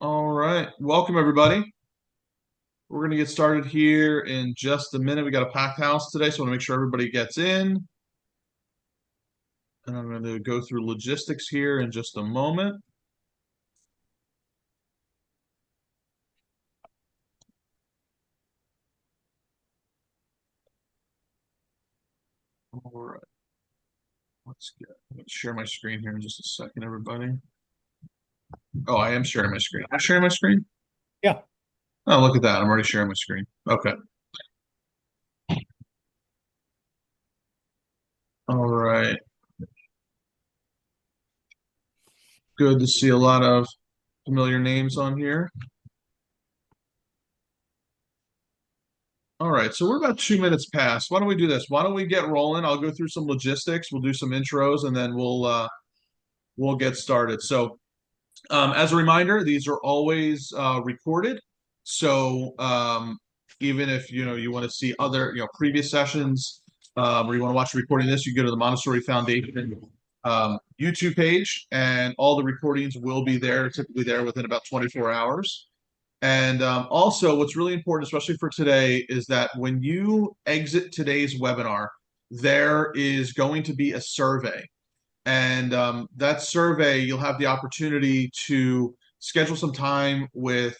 All right. Welcome, everybody. We're going to get started here in just a minute. We got a packed house today, so I want to make sure everybody gets in. And I'm going to go through logistics here in just a moment. All right. Let's share my screen here in just a second, everybody. Oh, I am sharing my screen. Am I sharing my screen? Yeah. Oh, look at that. I'm already sharing my screen. Okay. All right. Good to see a lot of familiar names on here. All right, so we're about 2 minutes past. Why don't we do this? Why don't we get rolling? I'll go through some logistics. We'll do some intros, and then we'll get started. So, as a reminder, these are always recorded. So, even if you want to see other previous sessions, or you want to watch a recording of this, you go to the Montessori Foundation YouTube page, and all the recordings will be there, typically there within about 24 hours. And also, what's really important, especially for today, is that when you exit today's webinar, there is going to be a survey. And that survey, you'll have the opportunity to schedule some time with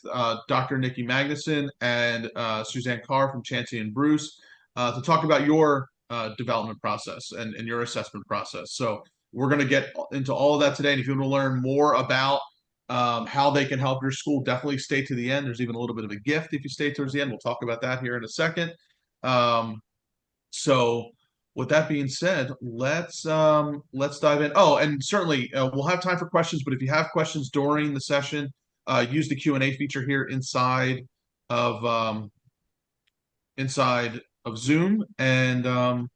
Dr. Nicky Magnuson and Suzanne Carr from Chancy and Bruce to talk about your development process and your assessment process. So we're going to get into all of that today. And if you want to learn more about how they can help your school, definitely stay to the end. There's even a little bit of a gift if you stay towards the end. We'll talk about that here in a second. Um, so with that being said, let's dive in. Oh, and certainly we'll have time for questions, but if you have questions during the session, use the Q&A feature here of inside of Zoom. And let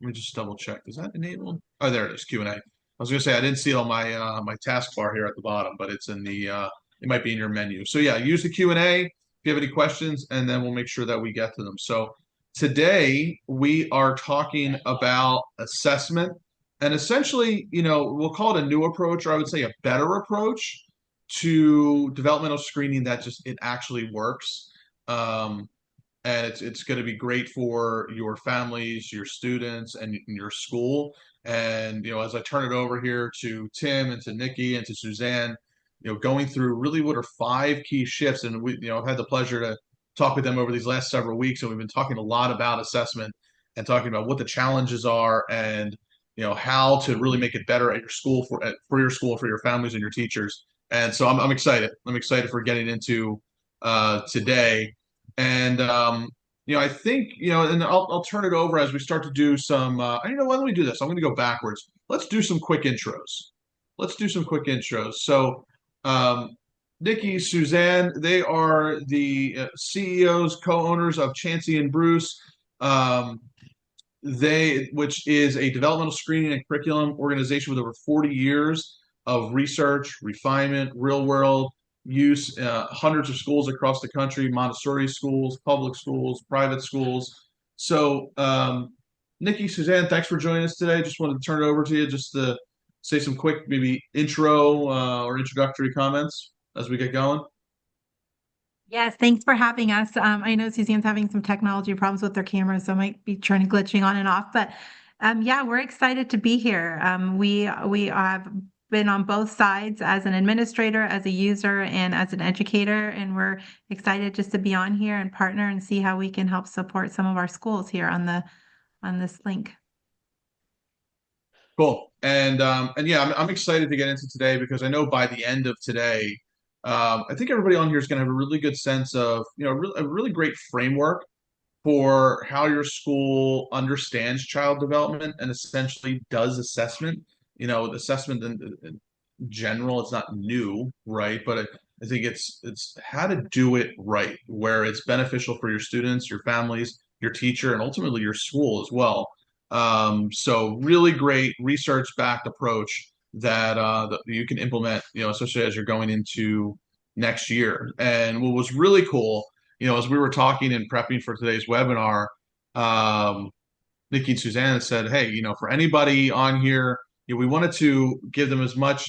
me just double check. Is that enabled? Oh, there it is, Q&A. I was gonna say I didn't see it on my taskbar here at the bottom, but it's in the it might be in your menu. So yeah, use the Q&A if you have any questions, and then we'll make sure that we get to them. So today we are talking about assessment, and essentially, we'll call it a new approach, or I would say a better approach to developmental screening that just it actually works. And it's going to be great for your families, your students, and your school. And as I turn it over here to Tim and to Nicky and to Suzanne, going through really what are five key shifts, and I've had the pleasure to talk with them over these last several weeks, and we've been talking a lot about assessment and talking about what the challenges are, and how to really make it better at your school for your school, for your families and your teachers. And so I'm excited. I'm excited for getting into today. And I think and I'll turn it over as we start to do some. Why don't we do this? I'm going to go backwards. Let's do some quick intros. Let's do some quick intros. So, Nicky, Suzanne, they are the CEOs, co-owners of Chancy and Bruce. Um, which is a developmental screening and curriculum organization with over 40 years of research, refinement, real world use, hundreds of schools across the country, Montessori schools, public schools, private schools. So, Nicky, Suzanne, thanks for joining us today. Just wanted to turn it over to you just to say some quick, maybe intro or introductory comments as we get going. Yes, thanks for having us. I know Suzanne's having some technology problems with their camera, so might be trying glitching on and off. But yeah, we're excited to be here. We have been on both sides as an administrator, as a user, and as an educator, and we're excited just to be on here and partner and see how we can help support some of our schools here on this link. Cool. And yeah, I'm excited to get into today because I know by the end of today, I think everybody on here is going to have a really good sense of, a really great framework for how your school understands child development and essentially does assessment. Assessment in general, it's not new, right? But I think it's how to do it right, where it's beneficial for your students, your families, your teacher, and ultimately your school as well. So really great research-backed approach that you can implement, especially as you're going into next year. And what was really cool, as we were talking and prepping for today's webinar, Nikki and Suzanne said, "Hey, for anybody on here, we wanted to give them as much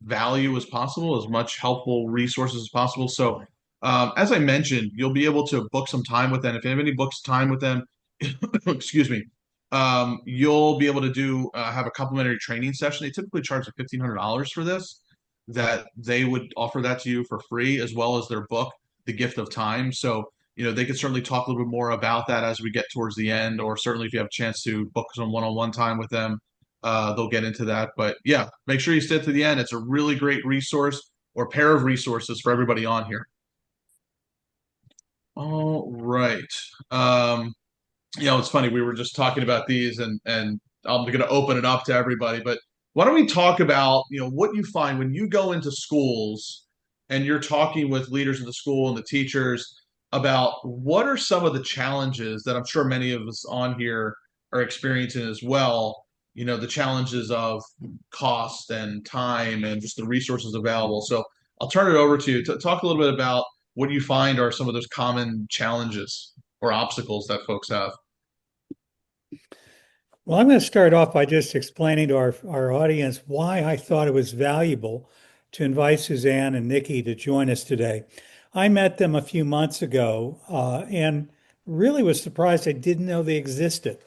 value as possible, as much helpful resources as possible. So, as I mentioned, you'll be able to book some time with them. If anybody books time with them, excuse me, you'll be able to do have a complimentary training session. They typically charge like $1,500 for this. That they would offer that to you for free, as well as their book, The Gift of Time. So, they could certainly talk a little bit more about that as we get towards the end, or certainly if you have a chance to book some one-on-one time with them, they'll get into that. But yeah, make sure you stay to the end. It's a really great resource or pair of resources for everybody on here. All right. Um, it's funny. We were just talking about these, and I'm going to open it up to everybody. But why don't we talk about what you find when you go into schools and you're talking with leaders of the school and the teachers about what are some of the challenges that I'm sure many of us on here are experiencing as well. The challenges of cost and time and just the resources available. So I'll turn it over to you to talk a little bit about what you find are some of those common challenges or obstacles that folks have. Well, I'm going to start off by just explaining to our audience why I thought it was valuable to invite Suzanne and Nicky to join us today. I met them a few months ago and really was surprised I didn't know they existed.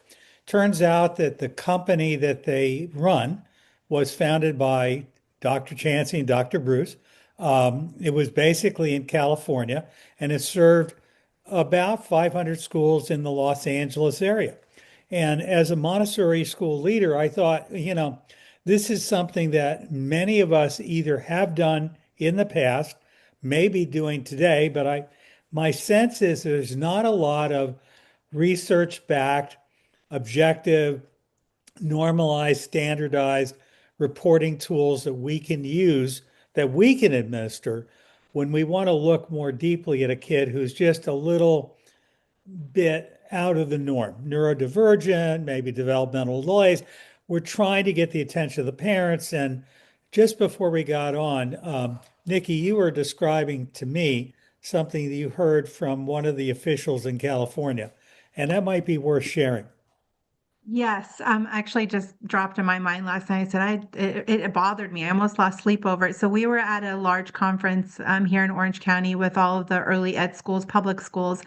Turns out that the company that they run was founded by Dr. Chancy and Dr. Bruce. It was basically in California and it served about 500 schools in the Los Angeles area. And as a Montessori school leader, I thought, this is something that many of us either have done in the past, may be doing today, but my sense is there's not a lot of research-backed, objective, normalized, standardized reporting tools that we can use, that we can administer when we want to look more deeply at a kid who's just a little bit out of the norm, neurodivergent, maybe developmental delays. We're trying to get the attention of the parents. And just before we got on, Nicky, you were describing to me something that you heard from one of the officials in California, and that might be worth sharing. Yes, actually just dropped in my mind last night. I said it bothered me. I almost lost sleep over it. So we were at a large conference here in Orange County with all of the early ed schools, public schools,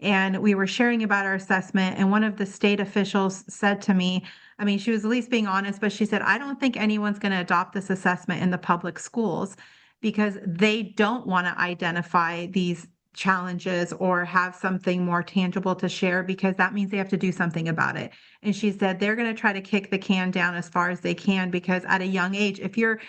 and we were sharing about our assessment. And one of the state officials said to me, I mean, she was at least being honest, but she said, I don't think anyone's going to adopt this assessment in the public schools because they don't want to identify these challenges or have something more tangible to share because that means they have to do something about it. And she said they're going to try to kick the can down as far as they can because at a young age, if you're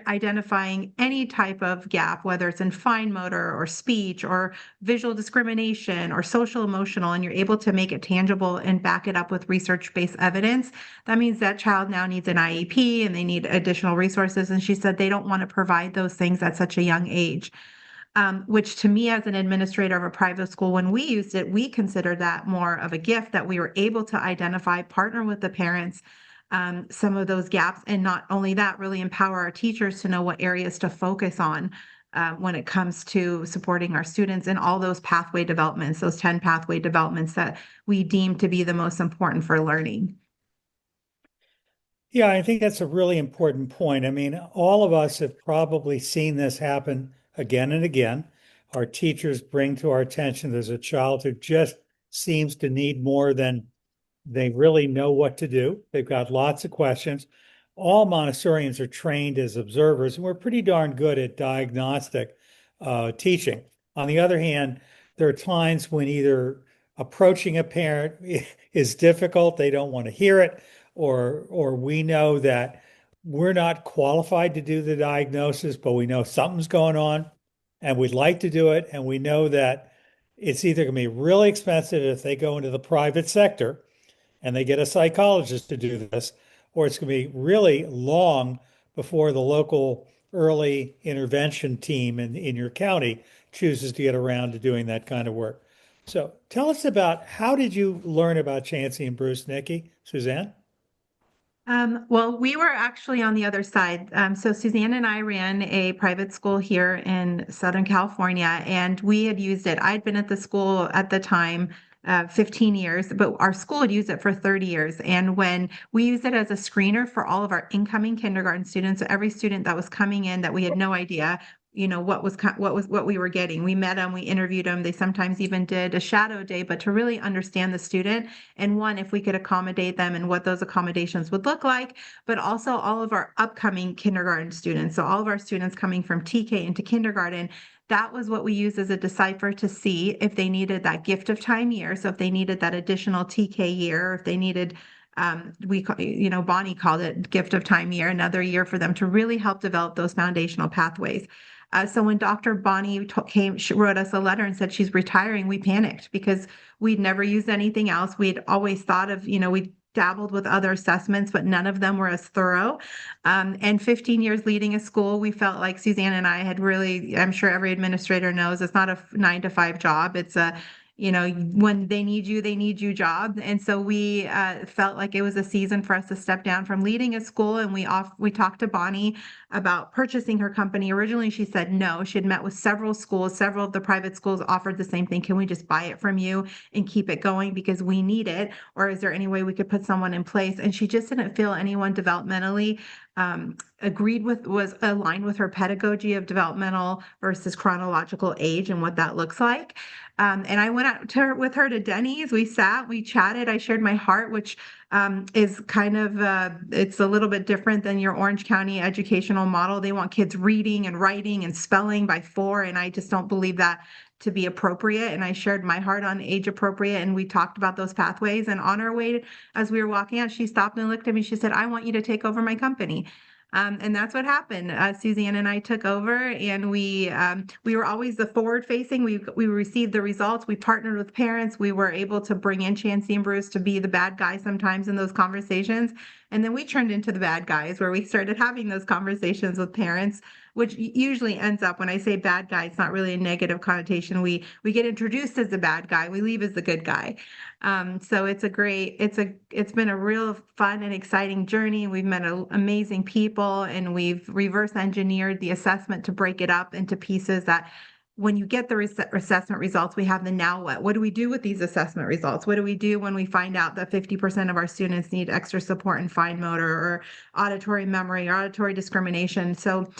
identifying any type of gap, whether it's in fine motor or speech or visual discrimination or social emotional, and you're able to make it tangible and back it up with research-based evidence, that means that child now needs an IEP and they need additional resources. And she said they don't want to provide those things at such a young age. Which to me as an administrator of a private school, when we used it, we considered that more of a gift that we were able to identify, partner with the parents, some of those gaps, and not only that, really empower our teachers to know what areas to focus on when it comes to supporting our students in all those pathway developments, those 10 pathway developments that we deem to be the most important for learning. Yeah, I think that's a really important point. I mean, all of us have probably seen this happen again and again. Our teachers bring to our attention there's a child who just seems to need more than they really know what to do. They've got lots of questions. All Montessorians are trained as observers, and we're pretty darn good at diagnostic teaching. On the other hand, there are times when either approaching a parent is difficult, they don't want to hear it, or we know that we're not qualified to do the diagnosis, but we know something's going on and we'd like to do it. And we know that it's either going to be really expensive if they go into the private sector and they get a psychologist to do this, or it's going to be really long before the local early intervention team in your county chooses to get around to doing that kind of work. So tell us about how did you learn about Chancy and Bruce, Nicky, Suzanne? Well, we were actually on the other side. So Suzanne and I ran a private school here in Southern California, and we had used it. I'd been at the school at the time 15 years, but our school had used it for 30 years. And when we used it as a screener for all of our incoming kindergarten students, so every student that was coming in that we had no idea, what we were getting. We met them, we interviewed them. They sometimes even did a shadow day, but to really understand the student and one, if we could accommodate them and what those accommodations would look like, but also all of our upcoming kindergarten students. So all of our students coming from TK into kindergarten, that was what we used as a decipher to see if they needed that gift of time year. So if they needed that additional TK year, or if they needed, Bonnie called it gift of time year, another year for them to really help develop those foundational pathways. So when Dr. Bonnie she wrote us a letter and said she's retiring, we panicked because we'd never used anything else. We'd always thought of, we dabbled with other assessments, but none of them were as thorough. And 15 years leading a school, we felt like Suzanne and I had really, I'm sure every administrator knows, it's not a 9 to 5 job. It's a, when they need you job. And so we felt like it was a season for us to step down from leading a school. And we talked to Bonnie about purchasing her company. Originally, she said no. She had met with several schools. Several of the private schools offered the same thing. Can we just buy it from you and keep it going because we need it? Or is there any way we could put someone in place? And she just didn't feel anyone developmentally was aligned with her pedagogy of developmental versus chronological age and what that looks like. And I went out with her to Denny's. We sat, we chatted. I shared my heart, which is kind of, it's a little bit different than your Orange County educational model. They want kids reading and writing and spelling by 4. And I just don't believe that to be appropriate. And I shared my heart on age appropriate. And we talked about those pathways. And on our way, as we were walking out, she stopped and looked at me. She said, I want you to take over my company. And that's what happened. Suzanne and I took over, and we were always the forward facing. We received the results. We partnered with parents. We were able to bring in Chancy and Bruce to be the bad guy sometimes in those conversations. And then we turned into the bad guys where we started having those conversations with parents, which usually ends up, when I say bad guy, it's not really a negative connotation. We get introduced as the bad guy. We leave as the good guy. So it's been a real fun and exciting journey. We've met amazing people, and we've reverse engineered the assessment to break it up into pieces that when you get the assessment results, we have the now what. What do we do with these assessment results? What do we do when we find out that 50% of our students need extra support in fine motor or auditory memory or auditory discrimination? So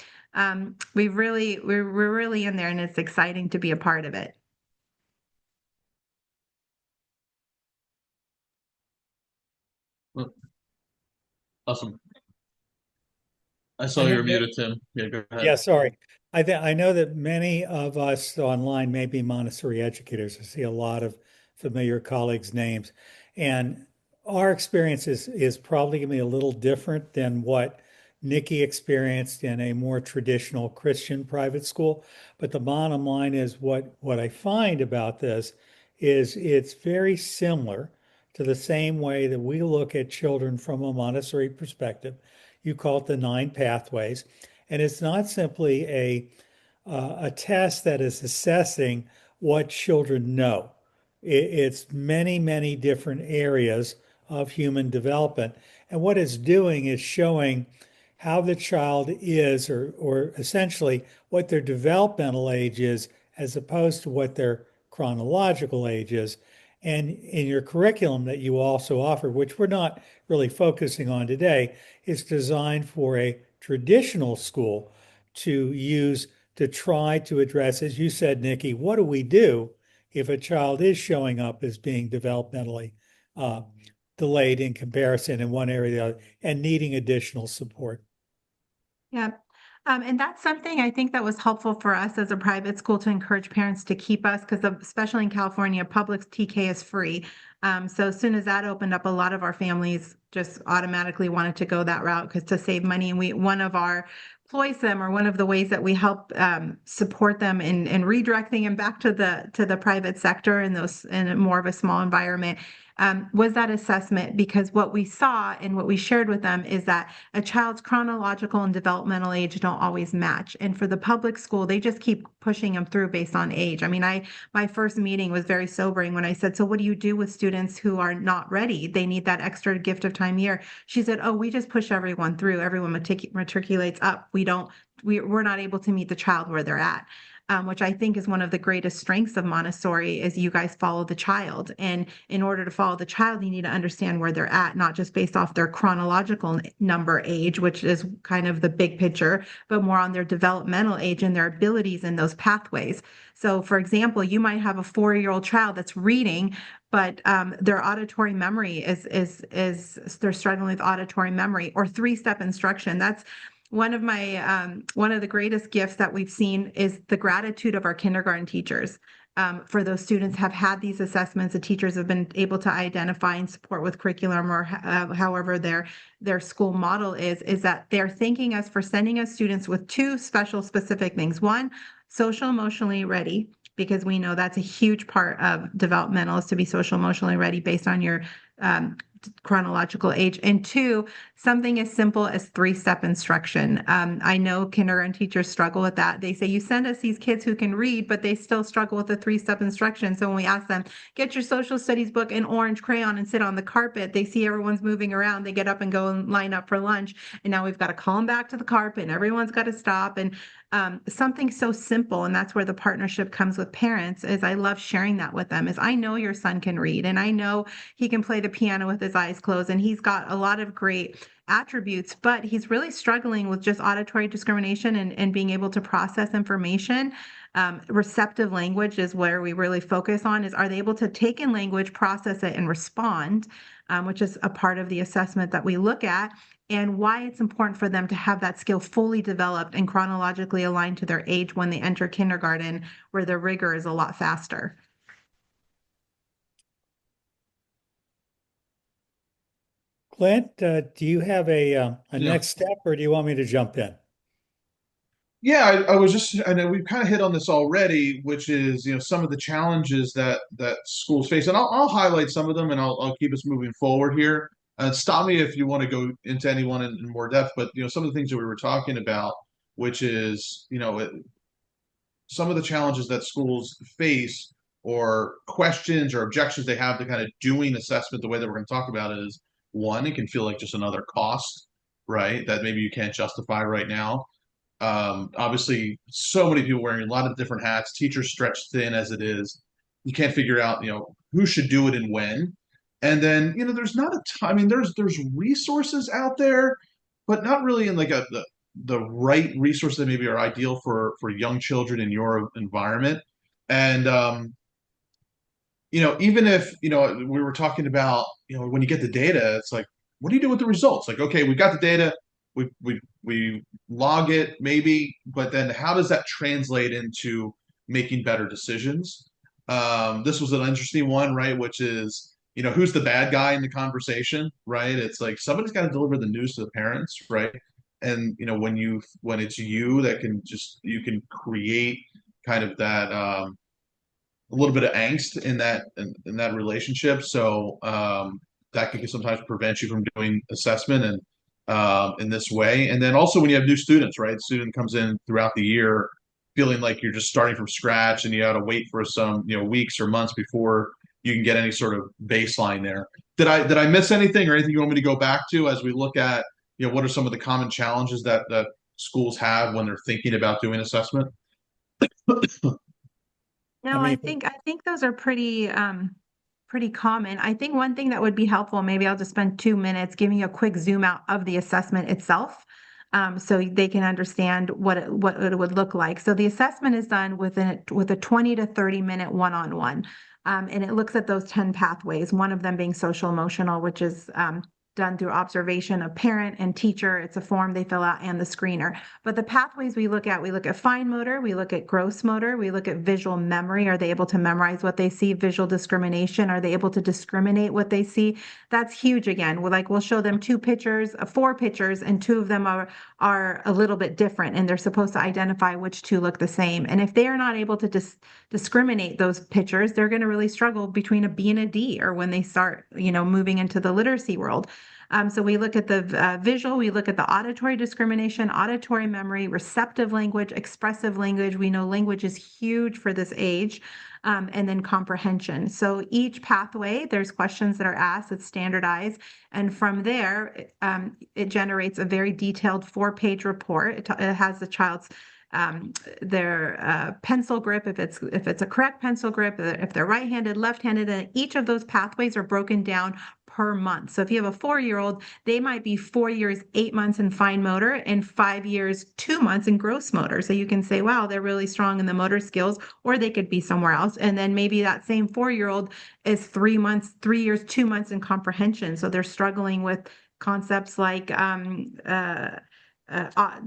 we're really in there, and it's exciting to be a part of it. Awesome. I saw you were muted, Tim. Yeah, go ahead. Yeah, sorry. I know that many of us online may be Montessori educators. I see a lot of familiar colleagues' names, and our experience is probably going to be a little different than what Nicky experienced in a more traditional Christian private school. But the bottom line is what I find about this is it's very similar to the same way that we look at children from a Montessori perspective. You call it the 9 pathways. And it's not simply a test that is assessing what children know. It's many, many different areas of human development. And what it's doing is showing how the child is, or essentially what their developmental age is, as opposed to what their chronological age is. And in your curriculum that you also offer, which we're not really focusing on today, is designed for a traditional school to use to try to address, as you said, Nicky, what do we do if a child is showing up as being developmentally delayed in comparison in one area or the other and needing additional support? Yeah. And that's something I think that was helpful for us as a private school to encourage parents to keep us, because especially in California, public TK is free. So as soon as that opened up, a lot of our families just automatically wanted to go that route because to save money. And one of our ploys them, or one of the ways that we help support them in redirecting them back to the private sector in more of a small environment, was that assessment, because what we saw and what we shared with them is that a child's chronological and developmental age don't always match. And for the public school, they just keep pushing them through based on age. I mean, my first meeting was very sobering when I said, so what do you do with students who are not ready? They need that extra gift of time year. She said, oh, we just push everyone through. Everyone matriculates up. We're not able to meet the child where they're at. which I think is one of the greatest strengths of Montessori, is you guys follow the child. And in order to follow the child, you need to understand where they're at, not just based off their chronological number age, which is kind of the big picture, but more on their developmental age and their abilities in those pathways. So, for example, you might have a 4-year-old child that's reading, but their auditory memory is they're struggling with auditory memory or 3-step instruction. That's one of the greatest gifts that we've seen is the gratitude of our kindergarten teachers. For those students have had these assessments, the teachers have been able to identify and support with curriculum or however their school model is that they're thanking us for sending us students with 2 special specific things. One, social emotionally ready, because we know that's a huge part of developmental, is to be social emotionally ready based on your chronological age. And 2, something as simple as 3-step instruction. I know kindergarten teachers struggle with that. They say, you send us these kids who can read, but they still struggle with the 3-step instruction. So when we ask them, get your social studies book and orange crayon and sit on the carpet, they see everyone's moving around. They get up and go and line up for lunch. And now we've got to call them back to the carpet and everyone's got to stop. And something so simple, and that's where the partnership comes with parents, is I love sharing that with them, is I know your son can read and I know he can play the piano with his eyes closed and he's got a lot of great attributes, but he's really struggling with just auditory discrimination and being able to process information. Receptive language is where we really focus on, is are they able to take in language, process it, and respond, which is a part of the assessment that we look at, and why it's important for them to have that skill fully developed and chronologically aligned to their age when they enter kindergarten, where the rigor is a lot faster. Clint, do you have a Yeah. next step, or do you want me to jump in? Yeah, I was just, I know we've kind of hit on this already, which is, some of the challenges that schools face, and I'll highlight some of them, and I'll keep us moving forward here. Stop me if you want to go into anyone in more depth, but some of the things that we were talking about, which is, some of the challenges that schools face or questions or objections they have to kind of doing assessment the way that we're going to talk about it is, one, it can feel like just another cost, right? That maybe you can't justify right now. Obviously, so many people wearing a lot of different hats, teachers stretched thin as it is. You can't figure out, who should do it and when. And then, there's not a ton. I mean, there's resources out there, but not really in like the right resources that maybe are ideal for young children in your environment. And even if we were talking about when you get the data, it's like, what do you do with the results? Like, okay, we got the data, we log it maybe, but then how does that translate into making better decisions? This was an interesting one, right? Which is, who's the bad guy in the conversation, right? It's like somebody's got to deliver the news to the parents, right? And when it's you that you can create kind of that a little bit of angst in that relationship. So that can sometimes prevent you from doing assessment and in this way. And then also when you have new students, right? Student comes in throughout the year feeling like you're just starting from scratch and you got to wait for some weeks or months before you can get any sort of baseline there. Did I miss anything or anything you want me to go back to as we look at what are some of the common challenges that schools have when they're thinking about doing assessment? I No, I mean, think I think those are pretty common. I think one thing that would be helpful, maybe I'll just spend 2 minutes giving you a quick zoom out of the assessment itself, so they can understand what it would look like. So the assessment is done with a 20 to 30-minute one-on-one, and it looks at those 10 pathways. One of them being social emotional, which is done through observation of parent and teacher. It's a form they fill out and the screener. But the pathways we look at fine motor, we look at gross motor, we look at visual memory. Are they able to memorize what they see? Visual discrimination. Are they able to discriminate what they see? That's huge again. We'll show them 4 pictures, and 2 of them are a little bit different, and they're supposed to identify which 2 look the same. And if they are not able to discriminate those pictures, they're going to really struggle between a B and a D, or when they start, moving into the literacy world. So we look at the visual, we look at the auditory discrimination, auditory memory, receptive language, expressive language. We know language is huge for this age, and then comprehension. So each pathway, there's questions that are asked, it's standardized. And from there, it generates a very detailed 4-page report. It has the child's their pencil grip, if it's a correct pencil grip, if they're right-handed, left-handed, and each of those pathways are broken down per month. So if you have a 4-year-old, they might be 4 years, 8 months in fine motor and 5 years, 2 months in gross motor. So you can say, wow, they're really strong in the motor skills, or they could be somewhere else. And then maybe that same 4-year-old is 3 months, 3 years, 2 months in comprehension. So they're struggling with concepts like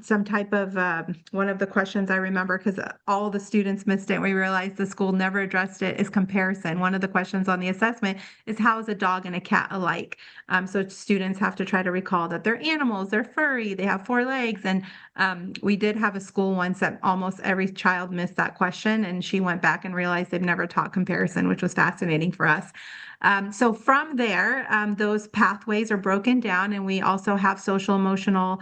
some type of one of the questions I remember, because all the students missed it. We realized the school never addressed it, is comparison. One of the questions on the assessment is, how is a dog and a cat alike? So students have to try to recall that they're animals, they're furry, they have 4 legs. And we did have a school once that almost every child missed that question, and she went back and realized they've never taught comparison, which was fascinating for us. So from there, those pathways are broken down, and we also have social emotional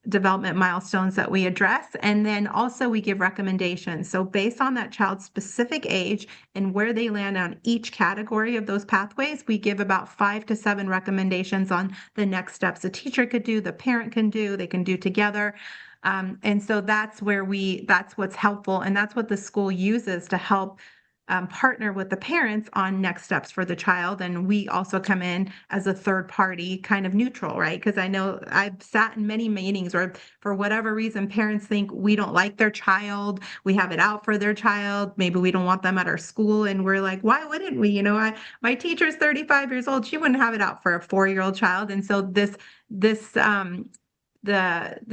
development milestones that we address. And then also we give recommendations. So based on that child's specific age and where they land on each category of those pathways, we give about 5 to 7 recommendations on the next steps a teacher could do, the parent can do, they can do together. And so that's what's helpful. And that's what the school uses to help partner with the parents on next steps for the child. And we also come in as a third party, kind of neutral, right? Because I know I've sat in many meetings where, for whatever reason, parents think we don't like their child, we have it out for their child, maybe we don't want them at our school. And we're like, why wouldn't we? My teacher's 35 years old, she wouldn't have it out for a 4-year-old child. And so the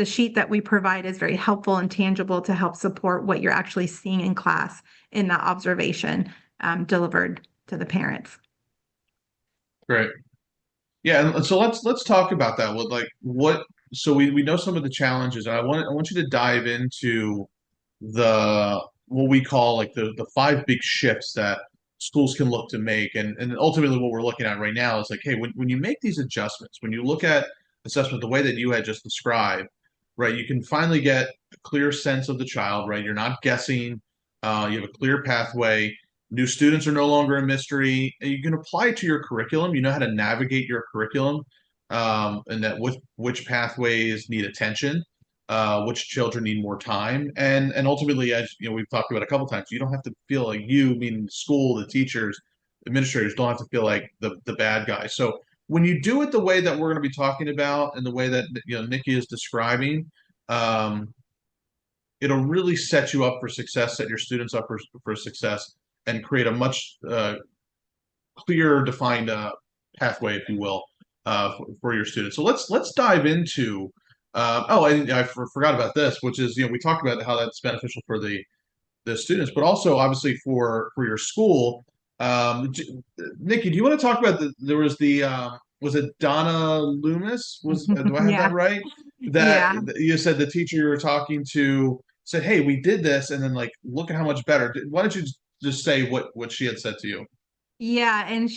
sheet that we provide is very helpful and tangible to help support what you're actually seeing in class in that observation delivered to the parents. Great. Yeah, and so let's talk about that. So we know some of the challenges, and I want you to dive into the what we call like the 5 big shifts that schools can look to make. And ultimately what we're looking at right now is like, hey, when you make these adjustments, when you look at assessment the way that you had just described, right, you can finally get a clear sense of the child, right? You're not guessing, you have a clear pathway. New students are no longer a mystery. You can apply it to your curriculum. You know how to navigate your curriculum, and that with which pathways need attention, which children need more time, and ultimately, as you know, we've talked about a couple times, you don't have to feel like, you, meaning the school, the teachers, administrators, don't have to feel like the bad guy. So when you do it the way that we're going to be talking about, and the way that Nicky is describing, um, it'll really set you up for success, set your students up for success, and create a much clearer defined pathway, if you will, for your students. So let's dive into. I forgot about this, which is, we talked about how that's beneficial for the students, but also obviously for your school. Nicky, do you want to talk about there was was it Donna Loomis? Do I have Yeah. that right? That Yeah. you said the teacher you were talking to said, "Hey, we did this," and then like, look at how much better. Why don't you just say what she had said to you? Yeah, and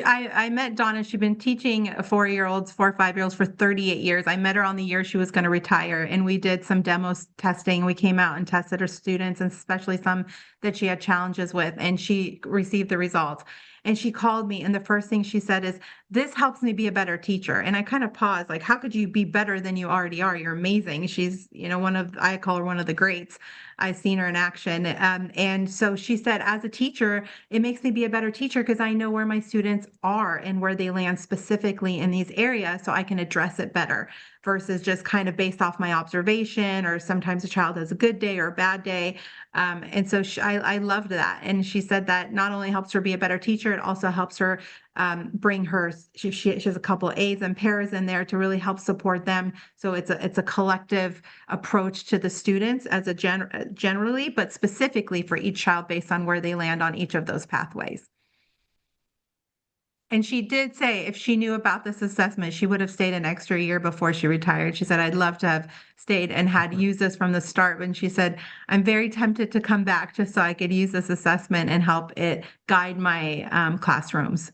I met Donna. She'd been teaching 4-year-olds, 4 or 5-year-olds for 38 years. I met her on the year she was going to retire, and we did some demos testing. We came out and tested her students, and especially some that she had challenges with, and she received the results. And she called me, and the first thing she said is, "This helps me be a better teacher." And I kind of paused, like, how could you be better than you already are? You're amazing. She's, I call her one of the greats. I've seen her in action. And so she said, as a teacher, it makes me be a better teacher because I know where my students are and where they land specifically in these areas, so I can address it better versus just kind of based off my observation, or sometimes a child has a good day or a bad day. And so I loved that. And she said that not only helps her be a better teacher, it also helps her bring her, she has a couple of A's and pairs in there to really help support them. So it's a collective approach to the students as generally, but specifically for each child based on where they land on each of those pathways. And she did say if she knew about this assessment, she would have stayed an extra year before she retired. She said, I'd love to have stayed and had used this from the start. And she said, I'm very tempted to come back just so I could use this assessment and help it guide my classrooms.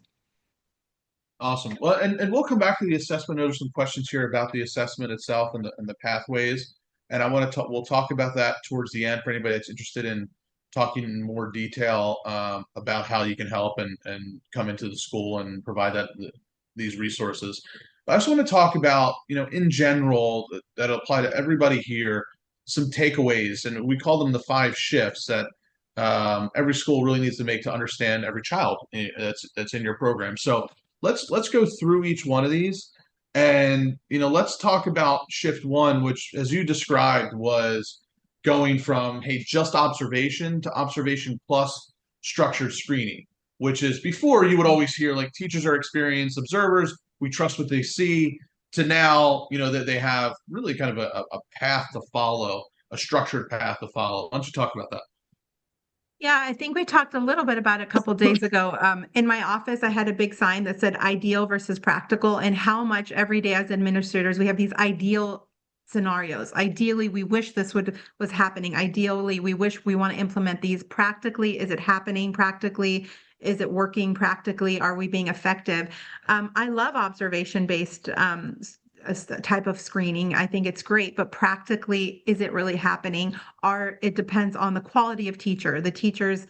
Awesome. Well, and we'll come back to the assessment. There's some questions here about the assessment itself and the pathways, and we'll talk about that towards the end for anybody that's interested in talking in more detail about how you can help and come into the school and provide these resources. But I just want to talk about, in general, that apply to everybody here, some takeaways, and we call them the 5 shifts that every school really needs to make to understand every child that's in your program. So let's go through each one of these, and let's talk about shift one, which, as you described, was going from, hey, just observation to observation plus structured screening, which is, before you would always hear like teachers are experienced observers, we trust what they see, to now that they have really kind of a path to follow, a structured path to follow. Why don't you talk about that? Yeah, I think we talked a little bit about it a couple days ago. In my office, I had a big sign that said ideal versus practical, and how much every day as administrators we have these ideal scenarios. Ideally, we wish this was happening. Ideally, we wish we want to implement these. Practically, is it happening? Practically, is it working? Practically, are we being effective? I love observation-based type of screening. I think it's great, but practically, is it really happening? It depends on the quality of teacher, the teachers,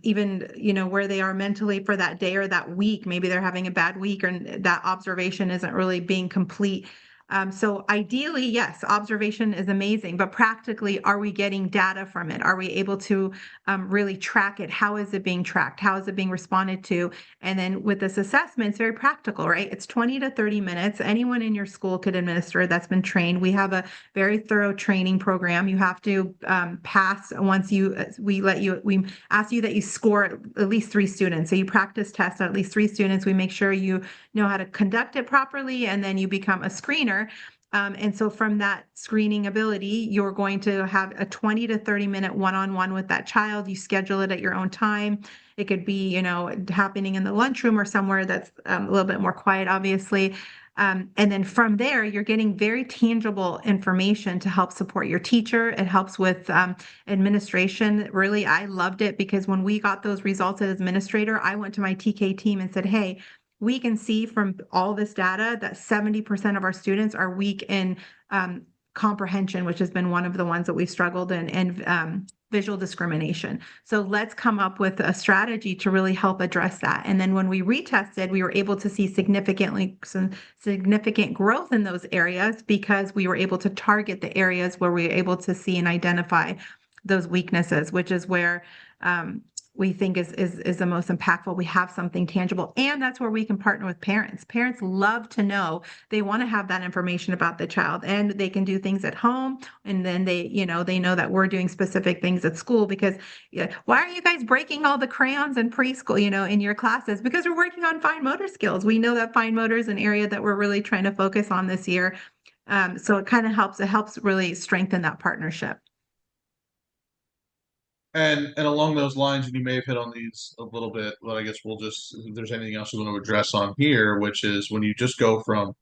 even where they are mentally for that day or that week. Maybe they're having a bad week, or that observation isn't really being complete. So ideally, yes, observation is amazing, but practically, are we getting data from it? Are we able to really track it? How is it being tracked? How is it being responded to? And then with this assessment, it's very practical, right? It's 20 to 30 minutes. Anyone in your school could administer that's been trained. We have a very thorough training program. You have to pass once we ask you that you score at least 3 students. So you practice test at least 3 students. We make sure you know how to conduct it properly, and then you become a screener. And so from that screening ability, you're going to have a 20 to 30-minute one-on-one with that child. You schedule it at your own time. It could be, happening in the lunchroom or somewhere that's a little bit more quiet, obviously. And then from there, you're getting very tangible information to help support your teacher. It helps with administration. Really, I loved it, because when we got those results as administrator, I went to my TK team and said, hey, we can see from all this data that 70% of our students are weak in comprehension, which has been one of the ones that we've struggled in, and visual discrimination. So let's come up with a strategy to really help address that. And then when we retested, we were able to see some significant growth in those areas, because we were able to target the areas where we were able to see and identify those weaknesses, which is where we think is the most impactful. We have something tangible, and that's where we can partner with parents. Parents love to know. They want to have that information about the child, and they can do things at home, and then they know that we're doing specific things at school. Because why are you guys breaking all the crayons in preschool, in your classes? Because we're working on fine motor skills. We know that fine motor is an area that we're really trying to focus on this year. So it kind of helps. It helps really strengthen that partnership. And along those lines, and you may have hit on these a little bit, but I guess we'll just, if there's anything else you want to address on here, which is when you just go from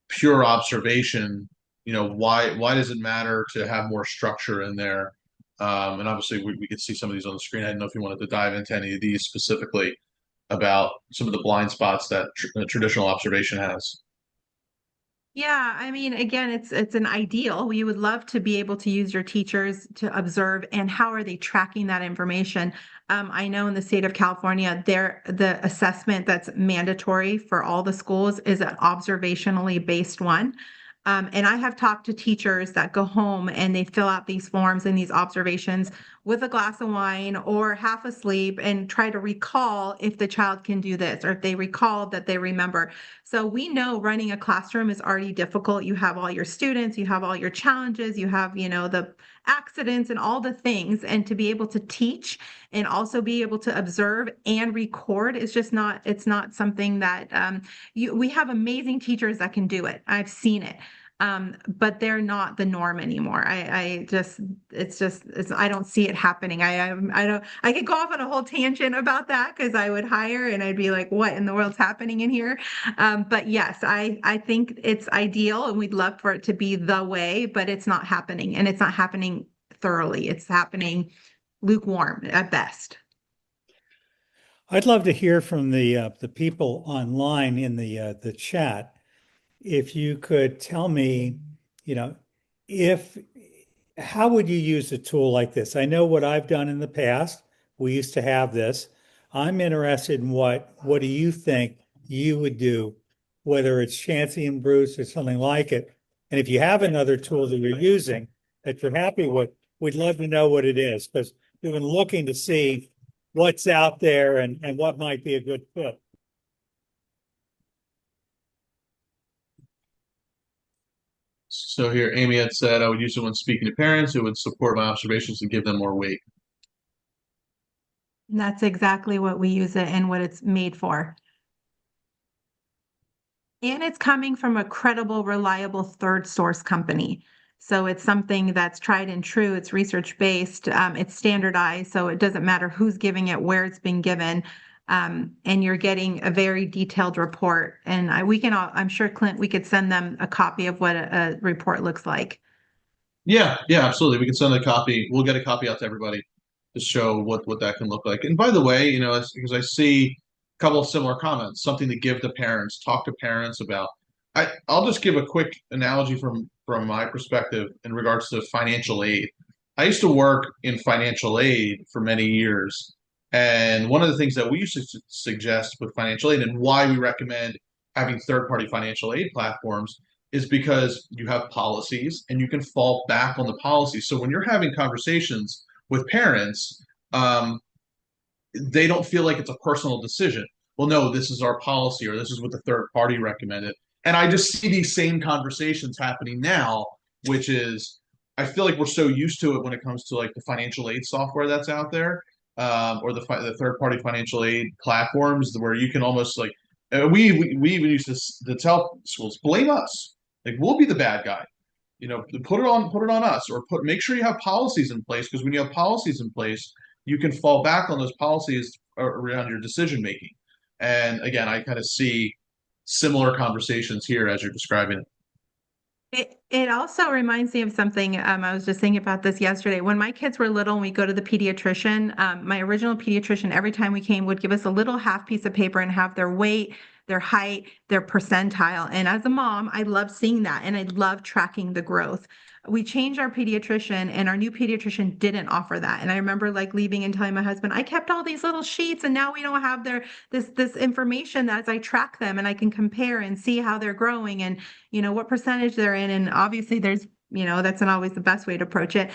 pure observation, why does it matter to have more structure in there? And obviously we could see some of these on the screen. I didn't know if you wanted to dive into any of these specifically about some of the blind spots that traditional observation has. Yeah, I mean, again, it's an ideal. We would love to be able to use your teachers to observe, and how are they tracking that information? I know in the state of California, the assessment that's mandatory for all the schools is an observationally based one. And I have talked to teachers that go home and they fill out these forms and these observations with a glass of wine or half asleep, and try to recall if the child can do this, or if they recall that they remember. So we know running a classroom is already difficult. You have all your students, you have all your challenges, you have, the accidents and all the things. And to be able to teach and also be able to observe and record is just not, it's not something that we have amazing teachers that can do it. I've seen it. But they're not the norm anymore. I don't see it happening. I could go off on a whole tangent about that, because I would hire and I'd be like, what in the world's happening in here? But yes, I think it's ideal, and we'd love for it to be the way, but it's not happening, and it's not happening thoroughly. It's happening lukewarm at best. I'd love to hear from the people online in the chat. If you could tell me, if how would you use a tool like this? I know what I've done in the past. We used to have this. I'm interested in what do you think you would do, whether it's Chancy and Bruce or something like it. And if you have another tool that you're using, that you're happy with, we'd love to know what it is because we've been looking to see what's out there and what might be a good fit. So here, Amy had said I would use it when speaking to parents. It would support my observations and give them more weight. And that's exactly what we use it and what it's made for. And it's coming from a credible, reliable third source company. So it's something that's tried and true. It's research based. It's standardized. So it doesn't matter who's giving it, where it's been given. And you're getting a very detailed report. And I'm sure, Clint, we could send them a copy of what a report looks like. Yeah, yeah, absolutely. We can send a copy. We'll get a copy out to everybody to show what that can look like. And by the way, because I see a couple of similar comments, something to give to parents, talk to parents about. I'll just give a quick analogy from my perspective in regards to financial aid. I used to work in financial aid for many years, and one of the things that we used to suggest with financial aid and why we recommend having third-party financial aid platforms is because you have policies and you can fall back on the policies. So when you're having conversations with parents, they don't feel like it's a personal decision. Well, no, this is our policy or this is what the third party recommended. And I just see these same conversations happening now, which is I feel like we're so used to it when it comes to like the financial aid software that's out there, or the third party financial aid platforms where you can almost like we even used to tell schools blame us, like we'll be the bad guy, put it on us, or make sure you have policies in place, because when you have policies in place you can fall back on those policies around your decision making. And again, I kind of see similar conversations here as you're describing it. It also reminds me of something. I was just thinking about this yesterday. When my kids were little and we go to the pediatrician, my original pediatrician, every time we came, would give us a little half piece of paper and have their weight, their height, their percentile. And as a mom, I love seeing that and I love tracking the growth. We changed our pediatrician and our new pediatrician didn't offer that. And I remember like leaving and telling my husband, I kept all these little sheets and now we don't have this information that as I track them and I can compare and see how they're growing and what percentage they're in. And obviously there's, that's not always the best way to approach it.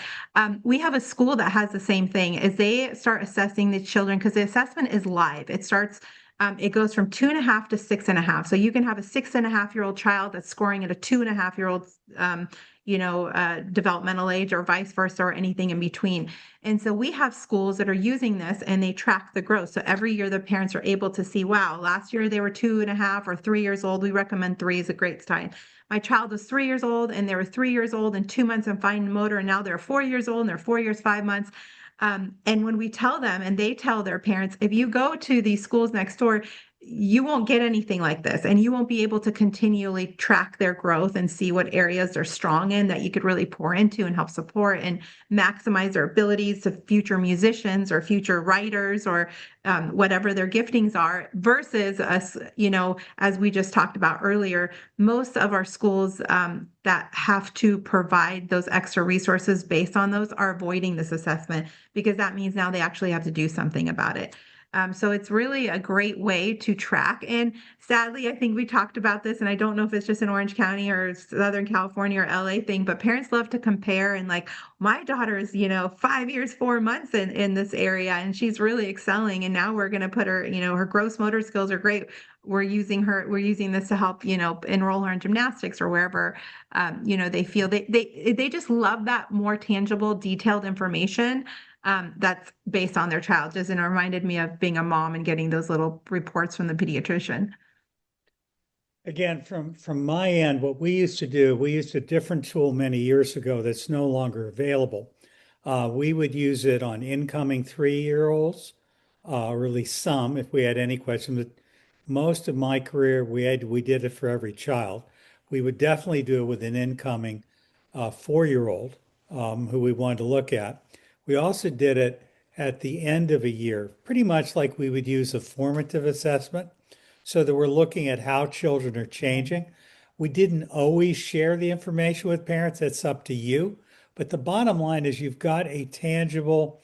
We have a school that has the same thing as they start assessing the children because the assessment is live. It goes from 2.5 to 6.5. So you can have a 6.5-year-old child that's scoring at a 2.5-year-old, developmental age or vice versa or anything in between. And so we have schools that are using this and they track the growth. So every year the parents are able to see, wow, last year they were 2.5 or 3 years old. We recommend 3 is a great sign. My child was 3 years old and they were 3 years old and 2 months in fine motor. And now they're 4 years old and they're 4 years, 5 months. And when we tell them and they tell their parents, if you go to these schools next door, you won't get anything like this and you won't be able to continually track their growth and see what areas they're strong in that you could really pour into and help support and maximize their abilities to future musicians or future writers or whatever their giftings are versus us, as we just talked about earlier, most of our schools that have to provide those extra resources based on those are avoiding this assessment because that means now they actually have to do something about it. So it's really a great way to track. And sadly, I think we talked about this, and I don't know if it's just in Orange County or Southern California or LA thing, but parents love to compare. And like, my daughter is, 5 years, 4 months in this area, and she's really excelling. And now we're going to put her, her gross motor skills are great. We're using this to help, enroll her in gymnastics or wherever, they feel they just love that more tangible, detailed information. That's based on their child. Just and it reminded me of being a mom and getting those little reports from the pediatrician. Again, from my end, what we used to do, we used a different tool many years ago that's no longer available. We would use it on incoming 3-year-olds, or at least some, if we had any questions. But most of my career, we did it for every child. We would definitely do it with an incoming 4-year-old who we wanted to look at. We also did it at the end of a year, pretty much like we would use a formative assessment, so that we're looking at how children are changing. We didn't always share the information with parents. That's up to you. But the bottom line is you've got a tangible,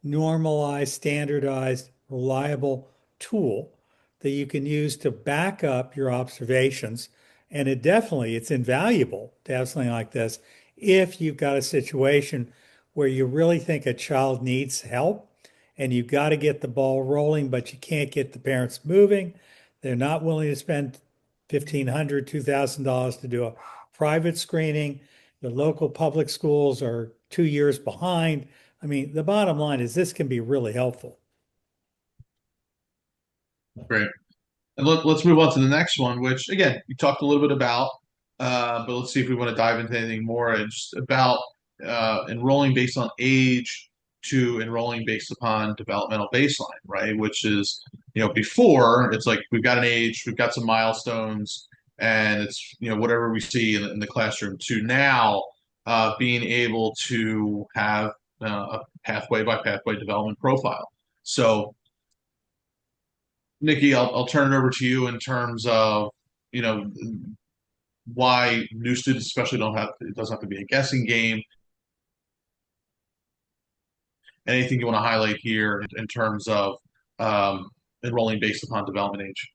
normalized, standardized, reliable tool that you can use to back up your observations. And it's invaluable to have something like this if you've got a situation where you really think a child needs help and you've got to get the ball rolling, but you can't get the parents moving. They're not willing to spend $1,500, $2,000 to do a private screening. The local public schools are 2 years behind. I mean, the bottom line is this can be really helpful. Great. And let's move on to the next one, which again, we talked a little bit about, but let's see if we want to dive into anything more. And just about enrolling based on age to enrolling based upon developmental baseline, right? Which is, before it's like we've got an age, we've got some milestones, and it's, whatever we see in the classroom, to now being able to have a pathway by pathway development profile. So Nicky, I'll turn it over to you in terms of, you know, why new students especially it doesn't have to be a guessing game. Anything you want to highlight here in terms of enrolling based upon development age?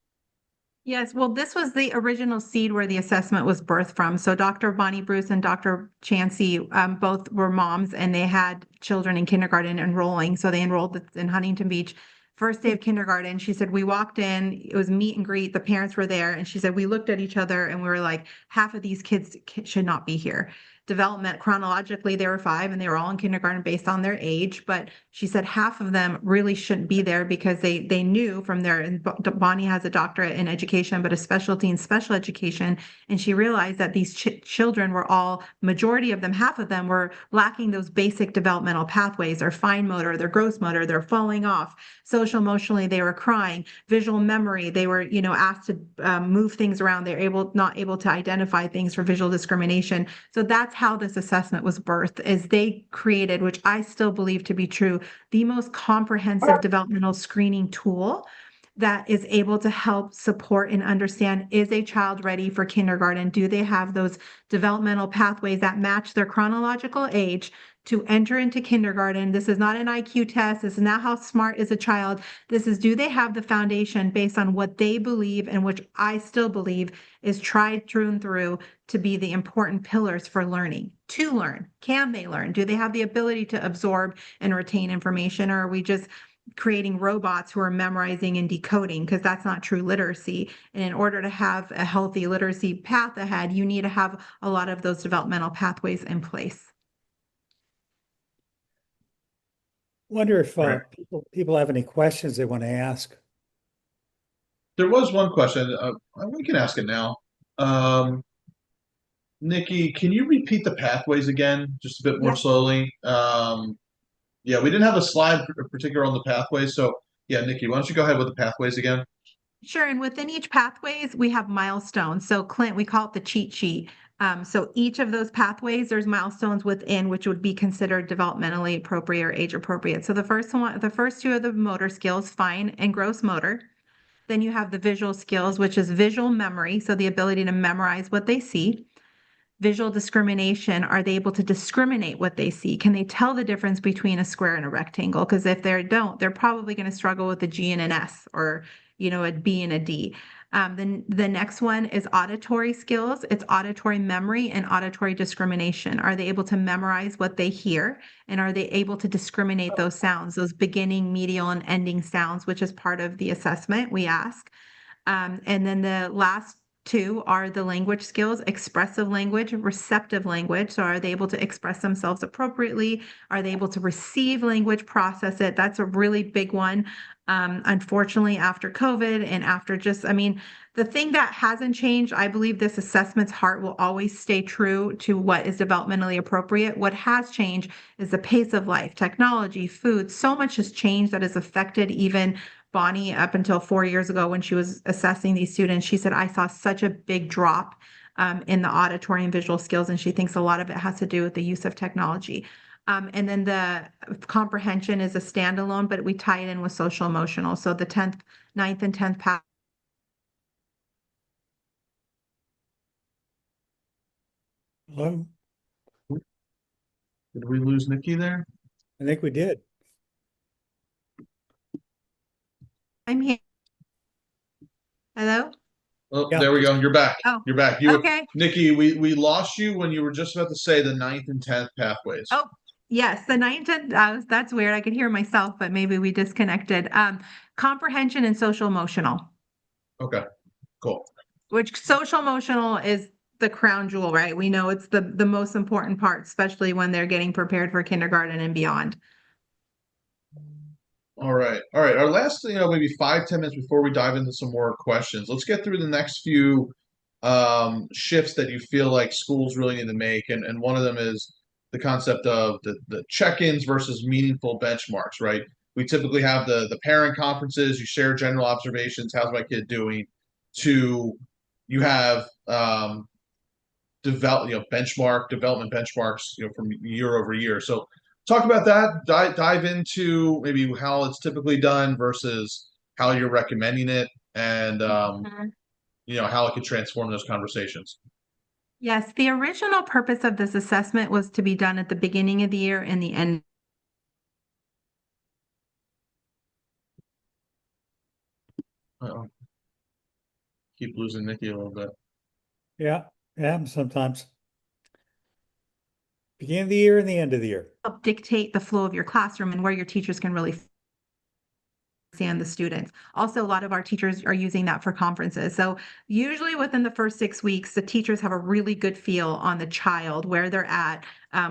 Yes, well, this was the original seed where the assessment was birthed from. So Dr. Bonnie Bruce and Dr. Chancy both were moms and they had children in kindergarten enrolling. So they enrolled in Huntington Beach. First day of kindergarten, she said, we walked in, it was meet and greet, the parents were there. And she said, we looked at each other and we were like, half of these kids should not be here. Development chronologically, they were 5 and they were all in kindergarten based on their age. But she said half of them really shouldn't be there because they knew from their, and Bonnie has a doctorate in education, but a specialty in special education. And she realized that these children were all, majority of them, half of them were lacking those basic developmental pathways, their fine motor, their gross motor, they're falling off. Social emotionally, they were crying. Visual memory, they were, asked to move things around. They're not able to identify things for visual discrimination. So that's how this assessment was birthed, is they created, which I still believe to be true, the most comprehensive developmental screening tool that is able to help support and understand, is a child ready for kindergarten? Do they have those developmental pathways that match their chronological age to enter into kindergarten? This is not an IQ test. This is not how smart is a child. This is, do they have the foundation based on what they believe, and which I still believe is tried through and through to be the important pillars for learning. To learn, can they learn? Do they have the ability to absorb and retain information? Or are we just creating robots who are memorizing and decoding? Because that's not true literacy. And in order to have a healthy literacy path ahead, you need to have a lot of those developmental pathways in place. Wonder if Right. people have any questions they want to ask. There was one question. We can ask it now. Nicky, can you repeat the pathways again, just a bit more Yes. slowly? Yeah, we didn't have a slide particular on the pathways. So, yeah, Nicky, why don't you go ahead with the pathways again? Sure. And within each pathways, we have milestones. So Clint, we call it the cheat sheet. So each of those pathways, there's milestones within which would be considered developmentally appropriate or age appropriate. So the first two are the motor skills, fine and gross motor. Then you have the visual skills, which is visual memory. So the ability to memorize what they see. Visual discrimination, are they able to discriminate what they see? Can they tell the difference between a square and a rectangle? Because if they don't, they're probably going to struggle with a G and an S, or a B and a D. Then the next one is auditory skills. It's auditory memory and auditory discrimination. Are they able to memorize what they hear? And are they able to discriminate those sounds, those beginning, medial, and ending sounds, which is part of the assessment we ask. And then the last two are the language skills: expressive language, receptive language. So are they able to express themselves appropriately? Are they able to receive language, process it? That's a really big one. Unfortunately, after COVID and after the thing that hasn't changed, I believe this assessment's heart will always stay true to what is developmentally appropriate. What has changed is the pace of life, technology, food. So much has changed that has affected even Bonnie up until 4 years ago when she was assessing these students. She said, I saw such a big drop in the auditory and visual skills, and she thinks a lot of it has to do with the use of technology. And then the comprehension is a standalone, but we tie it in with social emotional. So the 10th, 9th, and 10th path. Hello? Did we lose Nicky there? I think we did. I'm here. Hello? Oh, Yeah. there we go. You're back. Oh, You're back. okay. Nikki, we lost you when you were just about to say the ninth and 10th pathways. Oh, yes, the ninth and that's weird. I could hear myself, but maybe we disconnected. Comprehension and social emotional, Okay, cool. which social emotional is the crown jewel, right? We know it's the most important part, especially when they're getting prepared for kindergarten and beyond. All right. All right. Our last, maybe 5, 10 minutes before we dive into some more questions. Let's get through the next few shifts that you feel like schools really need to make. And one of them is the concept of the check-ins versus meaningful benchmarks, right? We typically have the parent conferences, you share general observations, how's my kid doing? To you have development benchmarks, from year over year. So talk about that. Dive into maybe how it's typically done versus how you're recommending it, and Mhm. how it could transform those conversations. Yes, the original purpose of this assessment was to be done at the beginning of the year and the end. Uh-oh. Keep losing Nikki a little bit. Yeah. It happens sometimes. Beginning of the year and the end of the year. Help dictate the flow of your classroom and where your teachers can really understand the students. Also, a lot of our teachers are using that for conferences. So usually within the first 6 weeks, the teachers have a really good feel on the child, where they're at,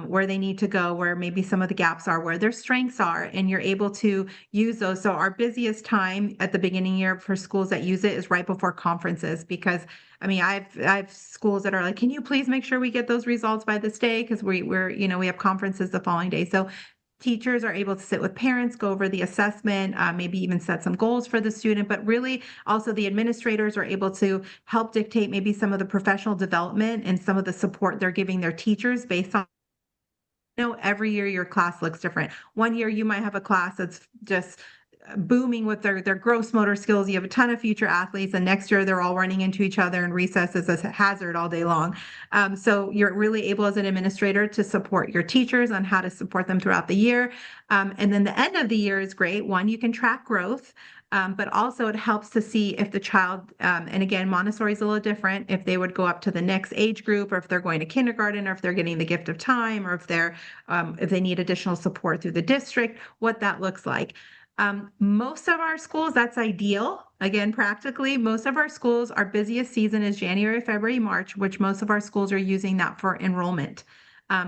where they need to go, where maybe some of the gaps are, where their strengths are, and you're able to use those. So our busiest time at the beginning year for schools that use it is right before conferences, because I mean, I've schools that are like, can you please make sure we get those results by this day? Because we have conferences the following day. So teachers are able to sit with parents, go over the assessment, maybe even set some goals for the student, but really also the administrators are able to help dictate maybe some of the professional development and some of the support they're giving their teachers based on every year your class looks different. One year you might have a class that's just booming with their gross motor skills. You have a ton of future athletes, and next year they're all running into each other and recess is a hazard all day long. So you're really able as an administrator to support your teachers on how to support them throughout the year. And then the end of the year is great. One, you can track growth. But also it helps to see if the child, and again, Montessori is a little different, if they would go up to the next age group, or if they're going to kindergarten, or if they're getting the gift of time, or if they need additional support through the district, what that looks like. Most of our schools, that's ideal. Again, practically, most of our schools, our busiest season is January, February, March, which most of our schools are using that for enrollment.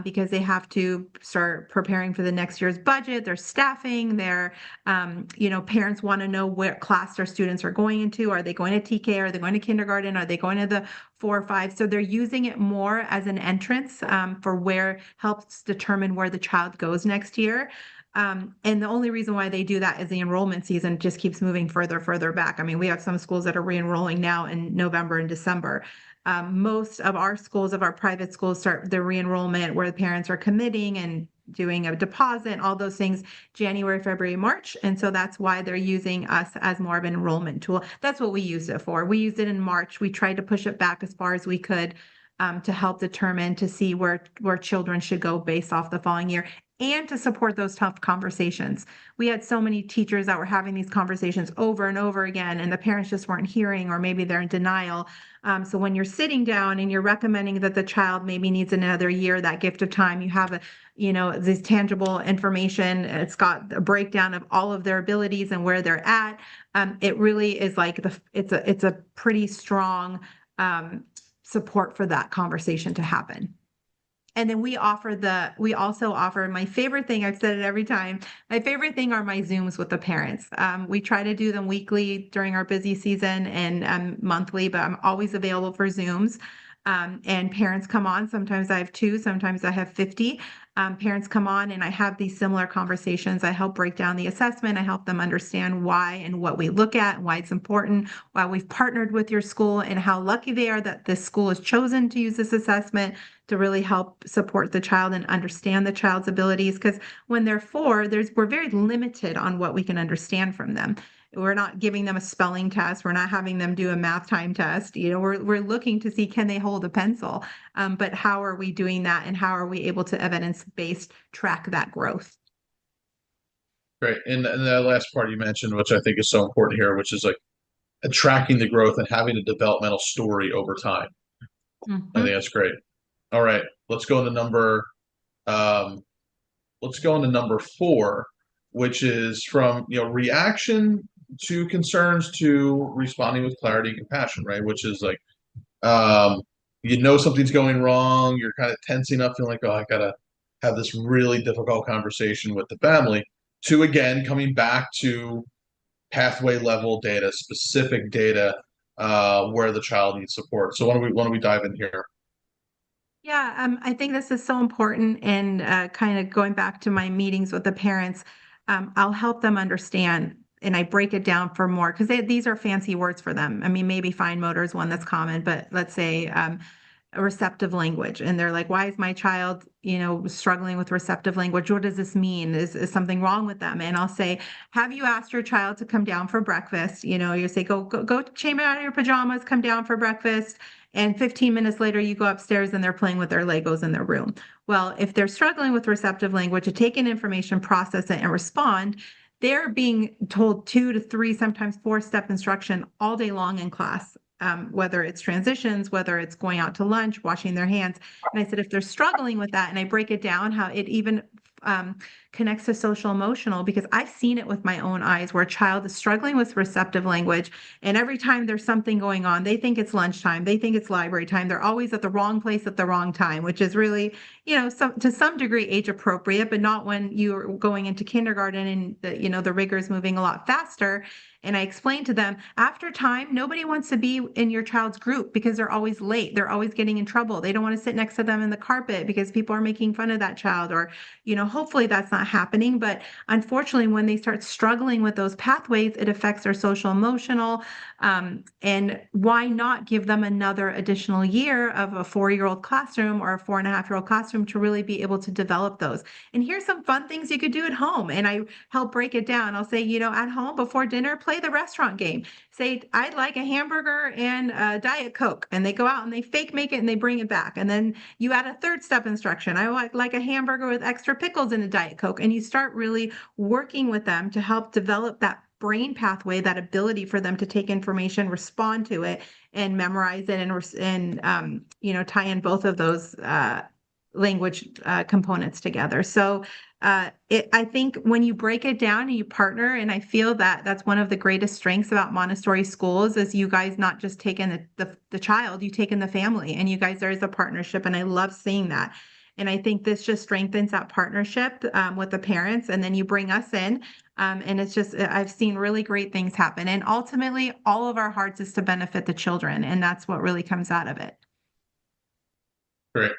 Because they have to start preparing for the next year's budget, their staffing, parents want to know what class their students are going into. Are they going to TK? Are they going to kindergarten? Are they going to the 4 or 5? So they're using it more as an entrance for where helps determine where the child goes next year. And the only reason why they do that is the enrollment season just keeps moving further back. I mean, we have some schools that are re-enrolling now in November and December. Most of our schools, of our private schools, start the re-enrollment where the parents are committing and doing a deposit, all those things, January, February, March. And so that's why they're using us as more of an enrollment tool. That's what we used it for. We used it in March. We tried to push it back as far as we could to help determine, to see where children should go based off the following year, and to support those tough conversations. We had so many teachers that were having these conversations over and over again, and the parents just weren't hearing, or maybe they're in denial. So when you're sitting down and you're recommending that the child maybe needs another year, that gift of time, you have this tangible information. It's got a breakdown of all of their abilities and where they're at. It really is like it's a pretty strong support for that conversation to happen. And then we also offer, my favorite thing, I've said it every time, my favorite thing are my Zooms with the parents. We try to do them weekly during our busy season, and monthly, but I'm always available for Zooms. And parents come on. Sometimes I have 2, sometimes I have 50. Parents come on and I have these similar conversations. I help break down the assessment. I help them understand why and what we look at and why it's important, why we've partnered with your school, and how lucky they are that this school has chosen to use this assessment to really help support the child and understand the child's abilities. Because when they're 4, we're very limited on what we can understand from them. We're not giving them a spelling test. We're not having them do a math time test. We're looking to see, can they hold a pencil? But how are we doing that, and how are we able to evidence-based track that growth? Great. And that last part you mentioned, which I think is so important here, which is like tracking the growth and having a developmental story over time. I think Mhm. that's great. All right, let's go into um, number 4, which is from reaction to concerns to responding with clarity and compassion, right? Which is like um, something's going wrong, you're kind of tensing up, feeling like, oh, I gotta have this really difficult conversation with the family. To again coming back to pathway level data, specific data, where the child needs support. So why don't we dive in here? Yeah, I think this is so important. And kind of going back to my meetings with the parents, I'll help them understand and I break it down for more because these are fancy words for them. I mean, maybe fine motor is one that's common, but let's say a receptive language. And they're like, why is my child, struggling with receptive language? What does this mean? Is something wrong with them? And I'll say, have you asked your child to come down for breakfast? You say, go change out of your pajamas, come down for breakfast. And 15 minutes later, you go upstairs and they're playing with their Legos in their room. Well, if they're struggling with receptive language, to take in information, process it, and respond, they're being told 2 to 3, sometimes 4-step instruction all day long in class, whether it's transitions, whether it's going out to lunch, washing their hands. And I said, if they're struggling with that, and I break it down, how it even connects to social emotional, because I've seen it with my own eyes where a child is struggling with receptive language. And every time there's something going on, they think it's lunchtime, they think it's library time. They're always at the wrong place at the wrong time, which is really, to some degree age appropriate, but not when you're going into kindergarten and the rigor is moving a lot faster. And I explained to them, after time, nobody wants to be in your child's group because they're always late. They're always getting in trouble. They don't want to sit next to them in the carpet because people are making fun of that child, or, hopefully that's not happening. But unfortunately, when they start struggling with those pathways, it affects their social emotional. And why not give them another additional year of a 4-year-old classroom or a 4.5-year-old classroom to really be able to develop those? And here's some fun things you could do at home. And I help break it down. I'll say, at home before dinner, play the restaurant game. Say, I'd like a hamburger and a Diet Coke. And they go out and they fake make it and they bring it back. And then you add a third step instruction. I like a hamburger with extra pickles and a Diet Coke. And you start really working with them to help develop that brain pathway, that ability for them to take information, respond to it, and memorize it, and tie in both of those language components together. So I think when you break it down and you partner, and I feel that that's one of the greatest strengths about Montessori schools is you guys not just take in the child, you take in the family, and you guys, there is a partnership, and I love seeing that. And I think this just strengthens that partnership with the parents, and then you bring us in, and it's just, I've seen really great things happen. And ultimately, all of our hearts is to benefit the children, and that's what really comes out of it. Great.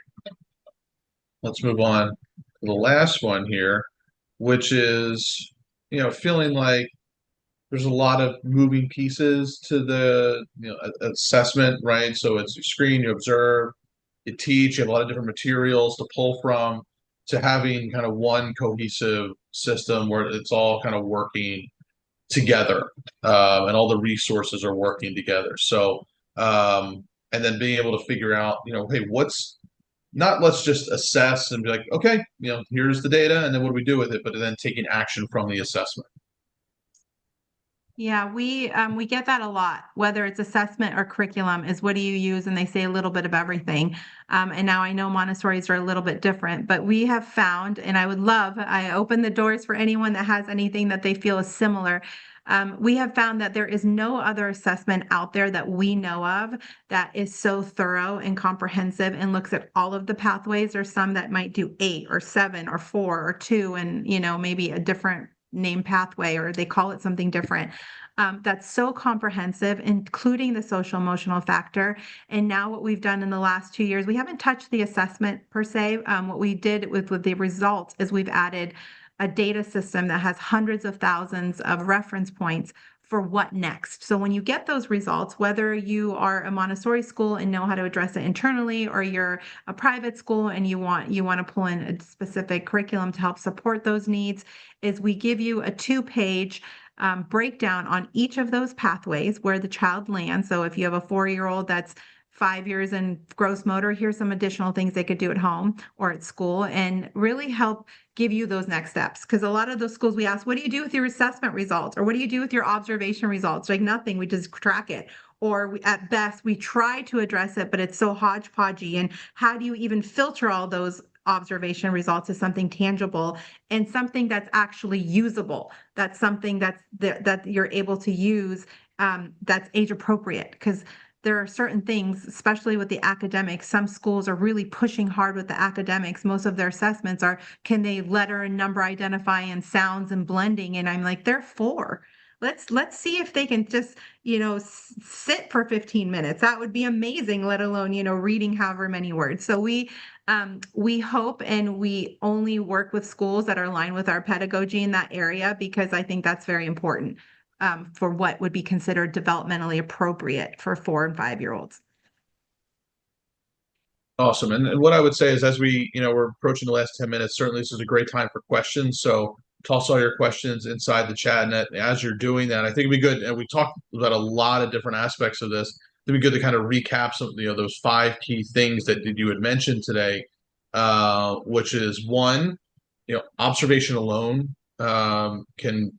Let's move on to the last one here, which is, feeling like there's a lot of moving pieces to the assessment, right? So it's you screen, you observe, you teach, you have a lot of different materials to pull from, to having kind of one cohesive system where it's all kind of working together, and all the resources are working together. So, and then being able to figure out, hey, what's not, let's just assess and be like, okay, here's the data, and then what do we do with it? But then taking action from the assessment. Yeah, we get that a lot, whether it's assessment or curriculum, is what do you use? And they say a little bit of everything. And now I know Montessori's are a little bit different, but we have found, and I open the doors for anyone that has anything that they feel is similar. We have found that there is no other assessment out there that we know of that is so thorough and comprehensive and looks at all of the pathways. There's some that might do 8 or 7 or 4 or 2, and maybe a different name pathway, or they call it something different. That's so comprehensive, including the social emotional factor. And now what we've done in the last 2 years, we haven't touched the assessment per se. What we did with the results is we've added a data system that has hundreds of thousands of reference points for what next. So when you get those results, whether you are a Montessori school and know how to address it internally, or you're a private school and you want to pull in a specific curriculum to help support those needs, is we give you a 2-page breakdown on each of those pathways where the child lands. So if you have a 4-year-old that's 5 years in gross motor, here's some additional things they could do at home or at school, and really help give you those next steps. Because a lot of those schools we ask, what do you do with your assessment results? Or what do you do with your observation results? Like nothing, we just track it. Or at best, we try to address it, but it's so hodgepodgey. And how do you even filter all those observation results as something tangible and something that's actually usable? That's something that you're able to use, that's age appropriate. Because there are certain things, especially with the academics, some schools are really pushing hard with the academics. Most of their assessments are, can they letter and number identify and sounds and blending? And I'm like, they're 4. Let's see if they can just, sit for 15 minutes. That would be amazing, let alone, reading however many words. So we hope, and we only work with schools that are aligned with our pedagogy in that area, because I think that's very important, for what would be considered developmentally appropriate for 4 and 5-year-olds. Awesome. And what I would say is, as we're approaching the last 10 minutes, certainly this is a great time for questions. So toss all your questions inside the chat. And as you're doing that, I think it'd be good. And we talked about a lot of different aspects of this. It'd be good to kind of recap some, those 5 key things that you had mentioned today, which is one, observation alone can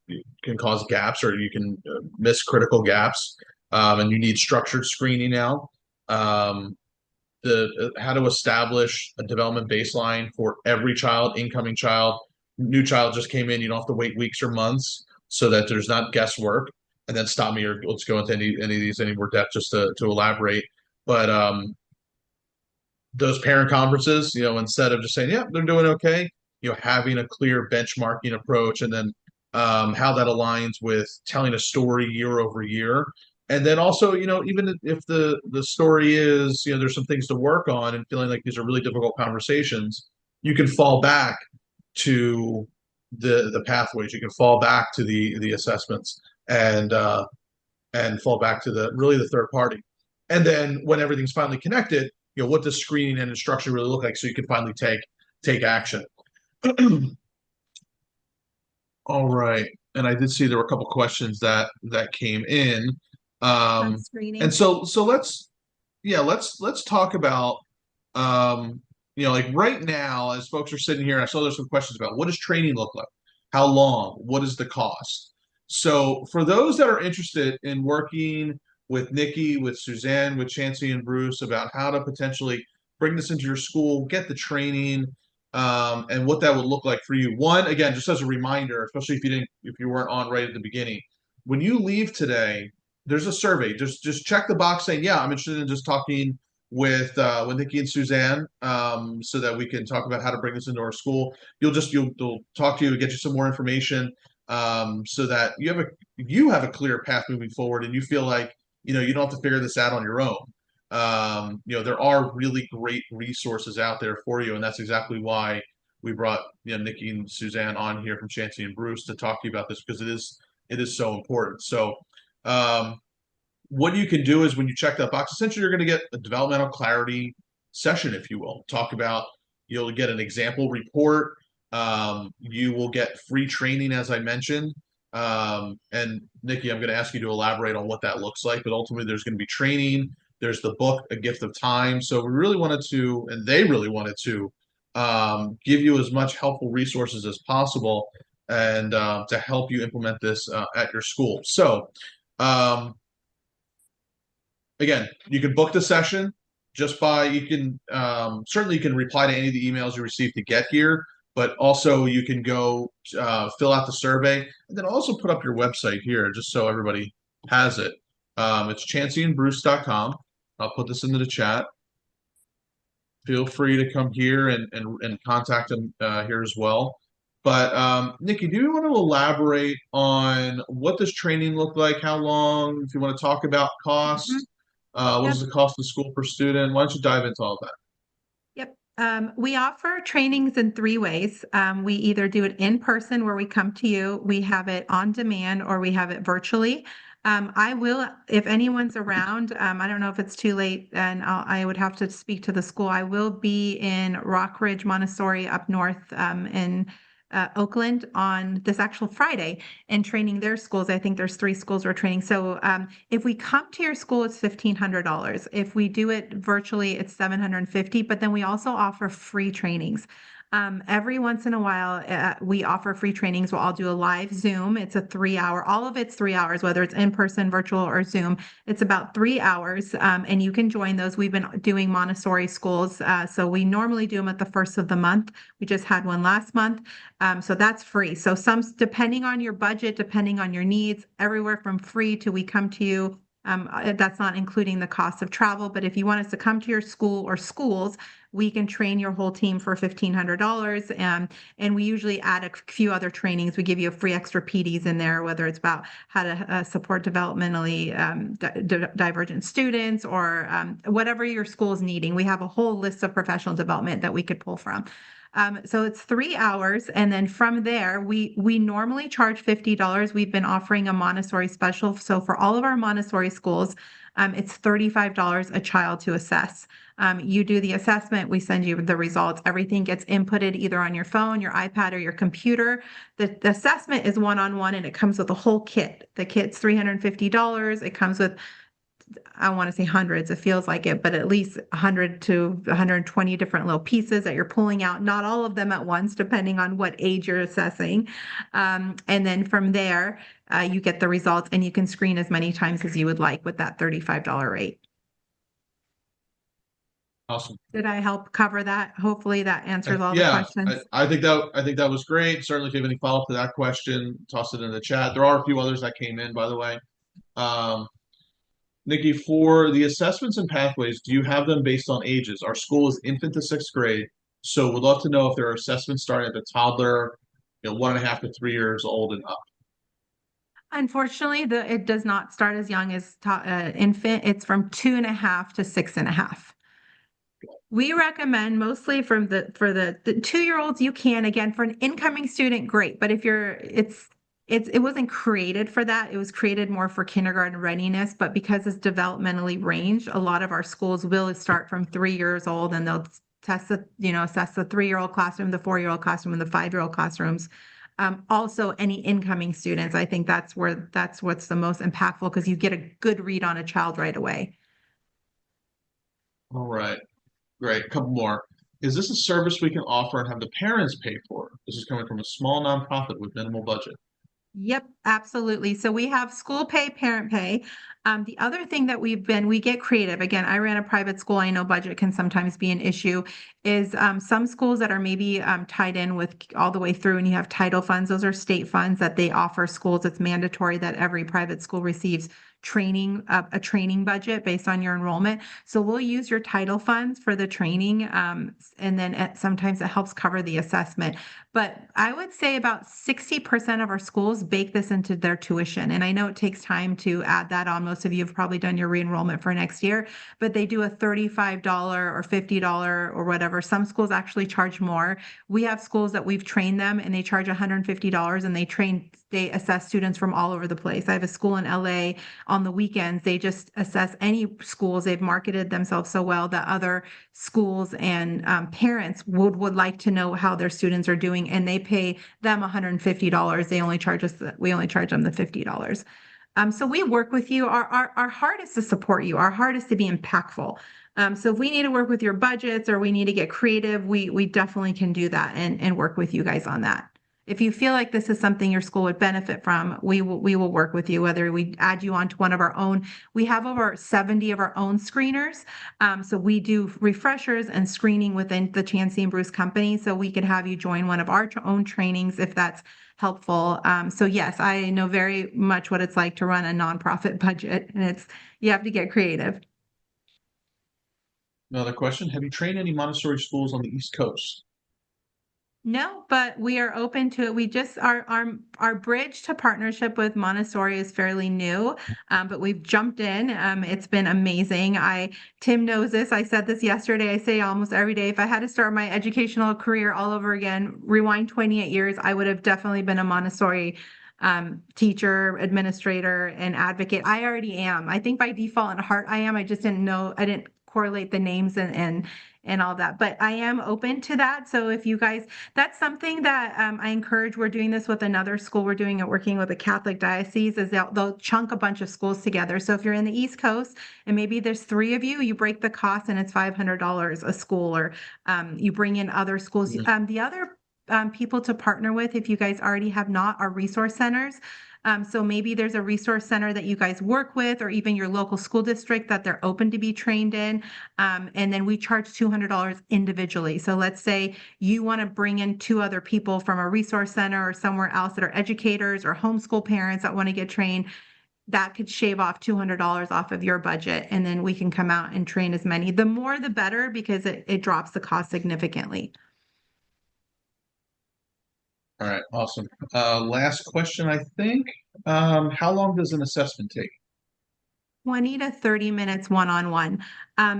cause gaps, or you can miss critical gaps, and you need structured screening now. How to establish a development baseline for every child, incoming child, new child just came in. You don't have to wait weeks or months, so that there's not guesswork. And then stop me, or let's go into any of these any more depth just to elaborate. But those parent conferences, instead of just saying, yeah, they're doing okay, having a clear benchmarking approach, and then how that aligns with telling a story year over year. And then also, even if the story is, there's some things to work on, and feeling like these are really difficult conversations, you can fall back to the pathways. You can fall back to the assessments, and fall back to the third party. And then when everything's finally connected, what does screening and instruction really look like, so you can finally take action. All right. And I did see there were a couple questions that came in. And so let's talk about, like right now, as folks are sitting here, I saw there's some questions about, what does training look like? How long? What is the cost? So for those that are interested in working with Nicky, with Suzanne, with Chancy and Bruce, about how to potentially bring this into your school, get the training, and what that would look like for you. One, again, just as a reminder, especially if you weren't on right at the beginning, when you leave today, there's a survey. Just check the box saying, yeah, I'm interested in just talking with Nicky and Suzanne, so that we can talk about how to bring this into our school. They'll talk to you, get you some more information, so that you have a clear path moving forward, and you feel like you don't have to figure this out on your own. There are really great resources out there for you, and that's exactly why we brought Nicky and Suzanne on here from Chancy and Bruce to talk to you about this, because it is so important. So what you can do is, when you check that box, essentially you're going to get a developmental clarity session, if you will. You'll get an example report. You will get free training, as I mentioned. And Nicky, I'm going to ask you to elaborate on what that looks like. But ultimately, there's going to be training. There's the book, A Gift of Time. So we really wanted to, and they really wanted to, give you as much helpful resources as possible, and to help you implement this at your school. So again, you can book the session certainly you can reply to any of the emails you receive to get here, but also you can go fill out the survey, and then also put up your website here just so everybody has it. It's chancyandbruce.com. I'll put this into the chat. Feel free to come here and contact them here as well. But Nicky, do you want to elaborate on what this training looked like? How long? If you want to talk about cost, what is the cost of the school per student? Why don't you dive into all that? Yep. We offer trainings in 3 ways. We either do it in person, where we come to you, we have it on demand, or we have it virtually. I will, if anyone's around, I don't know if it's too late, and I would have to speak to the school. I will be in Rockridge Montessori up north, in Oakland on this actual Friday and training their schools. I think there's 3 schools we're training. So if we come to your school, it's $1,500. If we do it virtually, it's $750. But then we also offer free trainings. Every once in a while, we offer free trainings. We'll all do a live Zoom. It's a 3 hour, all of it's 3 hours, whether it's in person, virtual, or Zoom. It's about 3 hours, and you can join those. We've been doing Montessori schools. So we normally do them at the first of the month. We just had one last month. So that's free. So depending on your budget, depending on your needs, everywhere from free to we come to you. That's not including the cost of travel, but if you want us to come to your school or schools, we can train your whole team for $1,500. And we usually add a few other trainings. We give you a free extra PDs in there, whether it's about how to support developmentally divergent students or whatever your school is needing. We have a whole list of professional development that we could pull from. So it's 3 hours. And then from there, we normally charge $50. We've been offering a Montessori special. So for all of our Montessori schools, it's $35 a child to assess. You do the assessment, we send you the results. Everything gets inputted either on your phone, your iPad, or your computer. The assessment is one-on-one and it comes with a whole kit. The kit's $350. It comes with, I want to say hundreds, it feels like it, but at least 100 to 120 different little pieces that you're pulling out, not all of them at once, depending on what age you're assessing. And then from there, you get the results and you can screen as many times as you would like with that $35 rate. Awesome. Did I help cover that? Hopefully that answers all the questions. I think that was great. Certainly, if you have any follow-up to that question, toss it in the chat. There are a few others that came in, by the way. Nikki, for the assessments and pathways, do you have them based on ages? Our school is infant to 6th grade, so we'd love to know if there are assessments starting at the toddler, 1.5 to 3 years old and up. Unfortunately, it does not start as young as infant. It's from 2.5 to 6.5. We recommend mostly for the 2-year-olds. You can, again, for an incoming student, great. But if it wasn't created for that. It was created more for kindergarten readiness, but because it's developmentally ranged, a lot of our schools will start from 3 years old and they'll assess the 3-year-old classroom, the 4-year-old classroom, and the 5-year-old classrooms. Also any incoming students. I think that's what's the most impactful because you get a good read on a child right away. All right. Great. A couple more. Is this a service we can offer and have the parents pay for? This is coming from a small nonprofit with minimal budget. Yep, absolutely. So we have school pay, parent pay. The other thing that we get creative. Again, I ran a private school. I know budget can sometimes be an issue. Is some schools that are maybe tied in with all the way through and you have title funds. Those are state funds that they offer schools. It's mandatory that every private school receives a training budget based on your enrollment. So we'll use your title funds for the training. And then sometimes it helps cover the assessment. But I would say about 60% of our schools bake this into their tuition. And I know it takes time to add that on. Most of you have probably done your re-enrollment for next year, but they do a $35 or $50 or whatever. Some schools actually charge more. We have schools that we've trained them and they charge $150 and they assess students from all over the place. I have a school in LA on the weekends. They just assess any schools. They've marketed themselves so well that other schools and parents would like to know how their students are doing, and they pay them $150. We only charge them the $50. So we work with you. Our heart is to support you. Our heart is to be impactful. So if we need to work with your budgets or we need to get creative, we definitely can do that and work with you guys on that. If you feel like this is something your school would benefit from, we will work with you, whether we add you onto one of our own. We have over 70 of our own screeners. So we do refreshers and screening within the Chancy Bruce company. So we could have you join one of our own trainings if that's helpful. So yes, I know very much what it's like to run a nonprofit budget, and you have to get creative. Another question. Have you trained any Montessori schools on the East Coast? No, but we are open to it. We just our bridge to partnership with Montessori is fairly new, but we've jumped in. It's been amazing. Tim knows this. I said this yesterday. I say almost every day. If I had to start my educational career all over again, rewind 28 years, I would have definitely been a Montessori teacher, administrator, and advocate. I already am. I think by default and heart I am. I just didn't know. I didn't correlate the names and and all that. But I am open to that. So if you guys, that's something that I encourage. We're doing this with another school. We're doing it working with a Catholic diocese, is they'll chunk a bunch of schools together. So if you're in the East Coast and maybe there's three of you, you break the cost and it's $500 a school, or you bring in other schools. The other people to partner with, if you guys already have not, are resource centers. So maybe there's a resource center that you guys work with, or even your local school district that they're open to be trained in. And then we charge $200 individually. So let's say you want to bring in two other people from a resource center or somewhere else that are educators or homeschool parents that want to get trained. That could shave off $200 off of your budget. And then we can come out and train as many. The more, the better, because it drops the cost significantly. All right, awesome. Last question, I think. How long does an assessment take? 20 to 30 minutes one-on-one.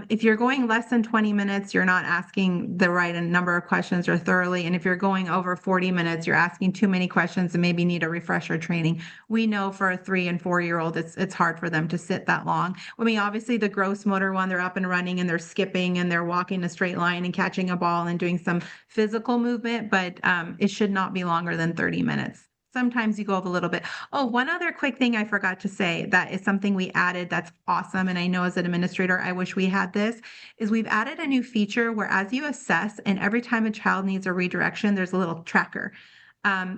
If you're going less than 20 minutes, you're not asking the right number of questions or thoroughly. And if you're going over 40 minutes, you're asking too many questions and maybe need a refresher training. We know for a 3 and 4 year old, it's hard for them to sit that long. I mean, obviously the gross motor one, they're up and running and they're skipping and they're walking a straight line and catching a ball and doing some physical movement, but it should not be longer than 30 minutes. Sometimes you go up a little bit. Oh, one other quick thing I forgot to say that is something we added that's awesome. And I know as an administrator, I wish we had this, is we've added a new feature where as you assess and every time a child needs a redirection, there's a little tracker.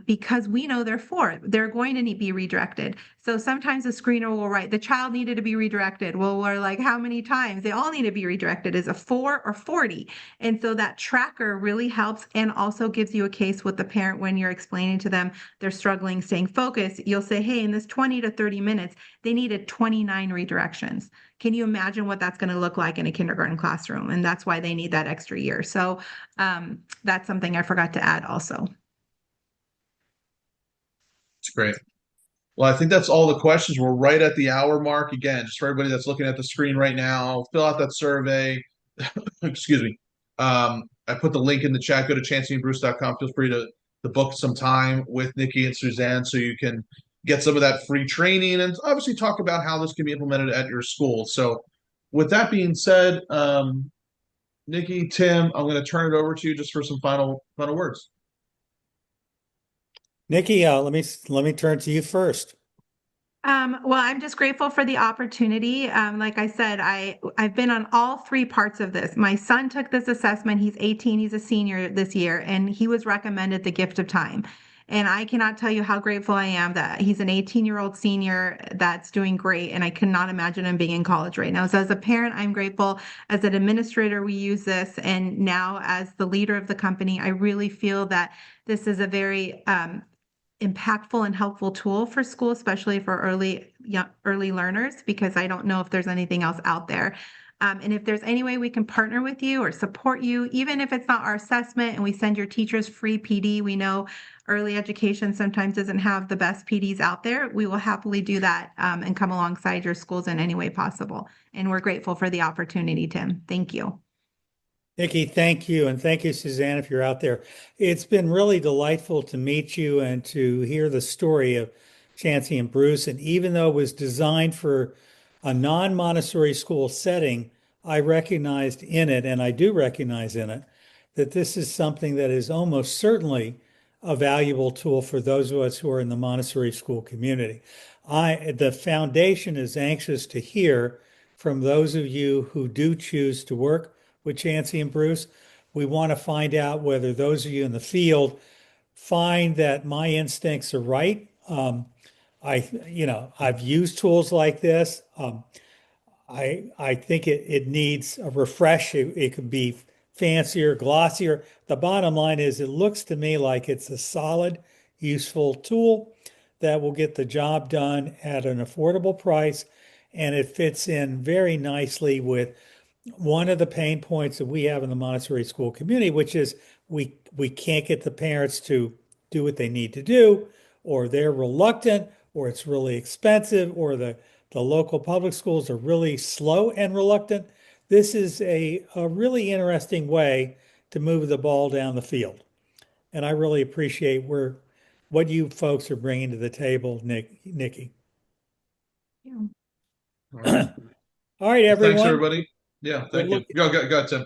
Because we know they're going to be redirected. So sometimes the screener will write, the child needed to be redirected. Well, we're like, how many times? They all need to be redirected. Is it 4 or 40? And so that tracker really helps and also gives you a case with the parent when you're explaining to them they're struggling staying focused. You'll say, hey, in this 20 to 30 minutes, they needed 29 redirections. Can you imagine what that's going to look like in a kindergarten classroom? And that's why they need that extra year. So that's something I forgot to add also. It's great. Well, I think that's all the questions. We're right at the hour mark. Again, just for everybody that's looking at the screen right now, fill out that survey. Excuse me. I put the link in the chat. Go to chanceyandbruce.com. Feel free to book some time with Nicky and Suzanne so you can get some of that free training and obviously talk about how this can be implemented at your school. So, with that being said, Nicky, Tim, I'm going to turn it over to you just for some final words. Nikki, let me turn to you first. Well, I'm just grateful for the opportunity. Like I said, I've been on all three parts of this. My son took this assessment. He's 18. He's a senior this year, and he was recommended the gift of time. And I cannot tell you how grateful I am that he's an 18-year-old senior that's doing great. And I cannot imagine him being in college right now. So as a parent, I'm grateful. As an administrator, we use this. And now as the leader of the company, I really feel that this is a very impactful and helpful tool for school, especially for early learners, because I don't know if there's anything else out there. And if there's any way we can partner with you or support you, even if it's not our assessment and we send your teachers free PD, we know early education sometimes doesn't have the best PDs out there. We will happily do that and come alongside your schools in any way possible. And we're grateful for the opportunity, Tim. Thank you. Nikki, thank you. And thank you, Suzanne, if you're out there. It's been really delightful to meet you and to hear the story of Chancy and Bruce. And even though it was designed for a non-Montessori school setting, I recognized in it, and I do recognize in it, that this is something that is almost certainly a valuable tool for those of us who are in the Montessori school community. The foundation is anxious to hear from those of you who do choose to work with Chancy and Bruce. We want to find out whether those of you in the field find that my instincts are right. I've used tools like this. I think it needs a refresh. It could be fancier, glossier. The bottom line is it looks to me like it's a solid, useful tool that will get the job done at an affordable price. And it fits in very nicely with one of the pain points that we have in the Montessori school community, which is we can't get the parents to do what they need to do, or they're reluctant, or it's really expensive, or the local public schools are really slow and reluctant. This is a really interesting way to move the ball down the field. And I really appreciate what you folks are bringing to the table, Nikki. Yeah. All right. All right, Well, thanks, everyone. everybody. Yeah, thank you. Go, Tim.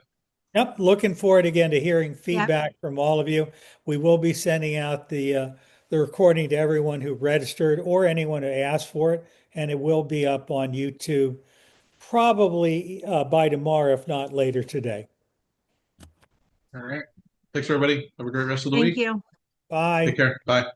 Yep, looking forward again to hearing Yep. feedback from all of you. We will be sending out the recording to everyone who registered or anyone who asked for it, and it will be up on YouTube probably by tomorrow, if not later today. All right. Thanks, everybody. Have a great rest of the Thank week. you. Take Bye. care. Bye.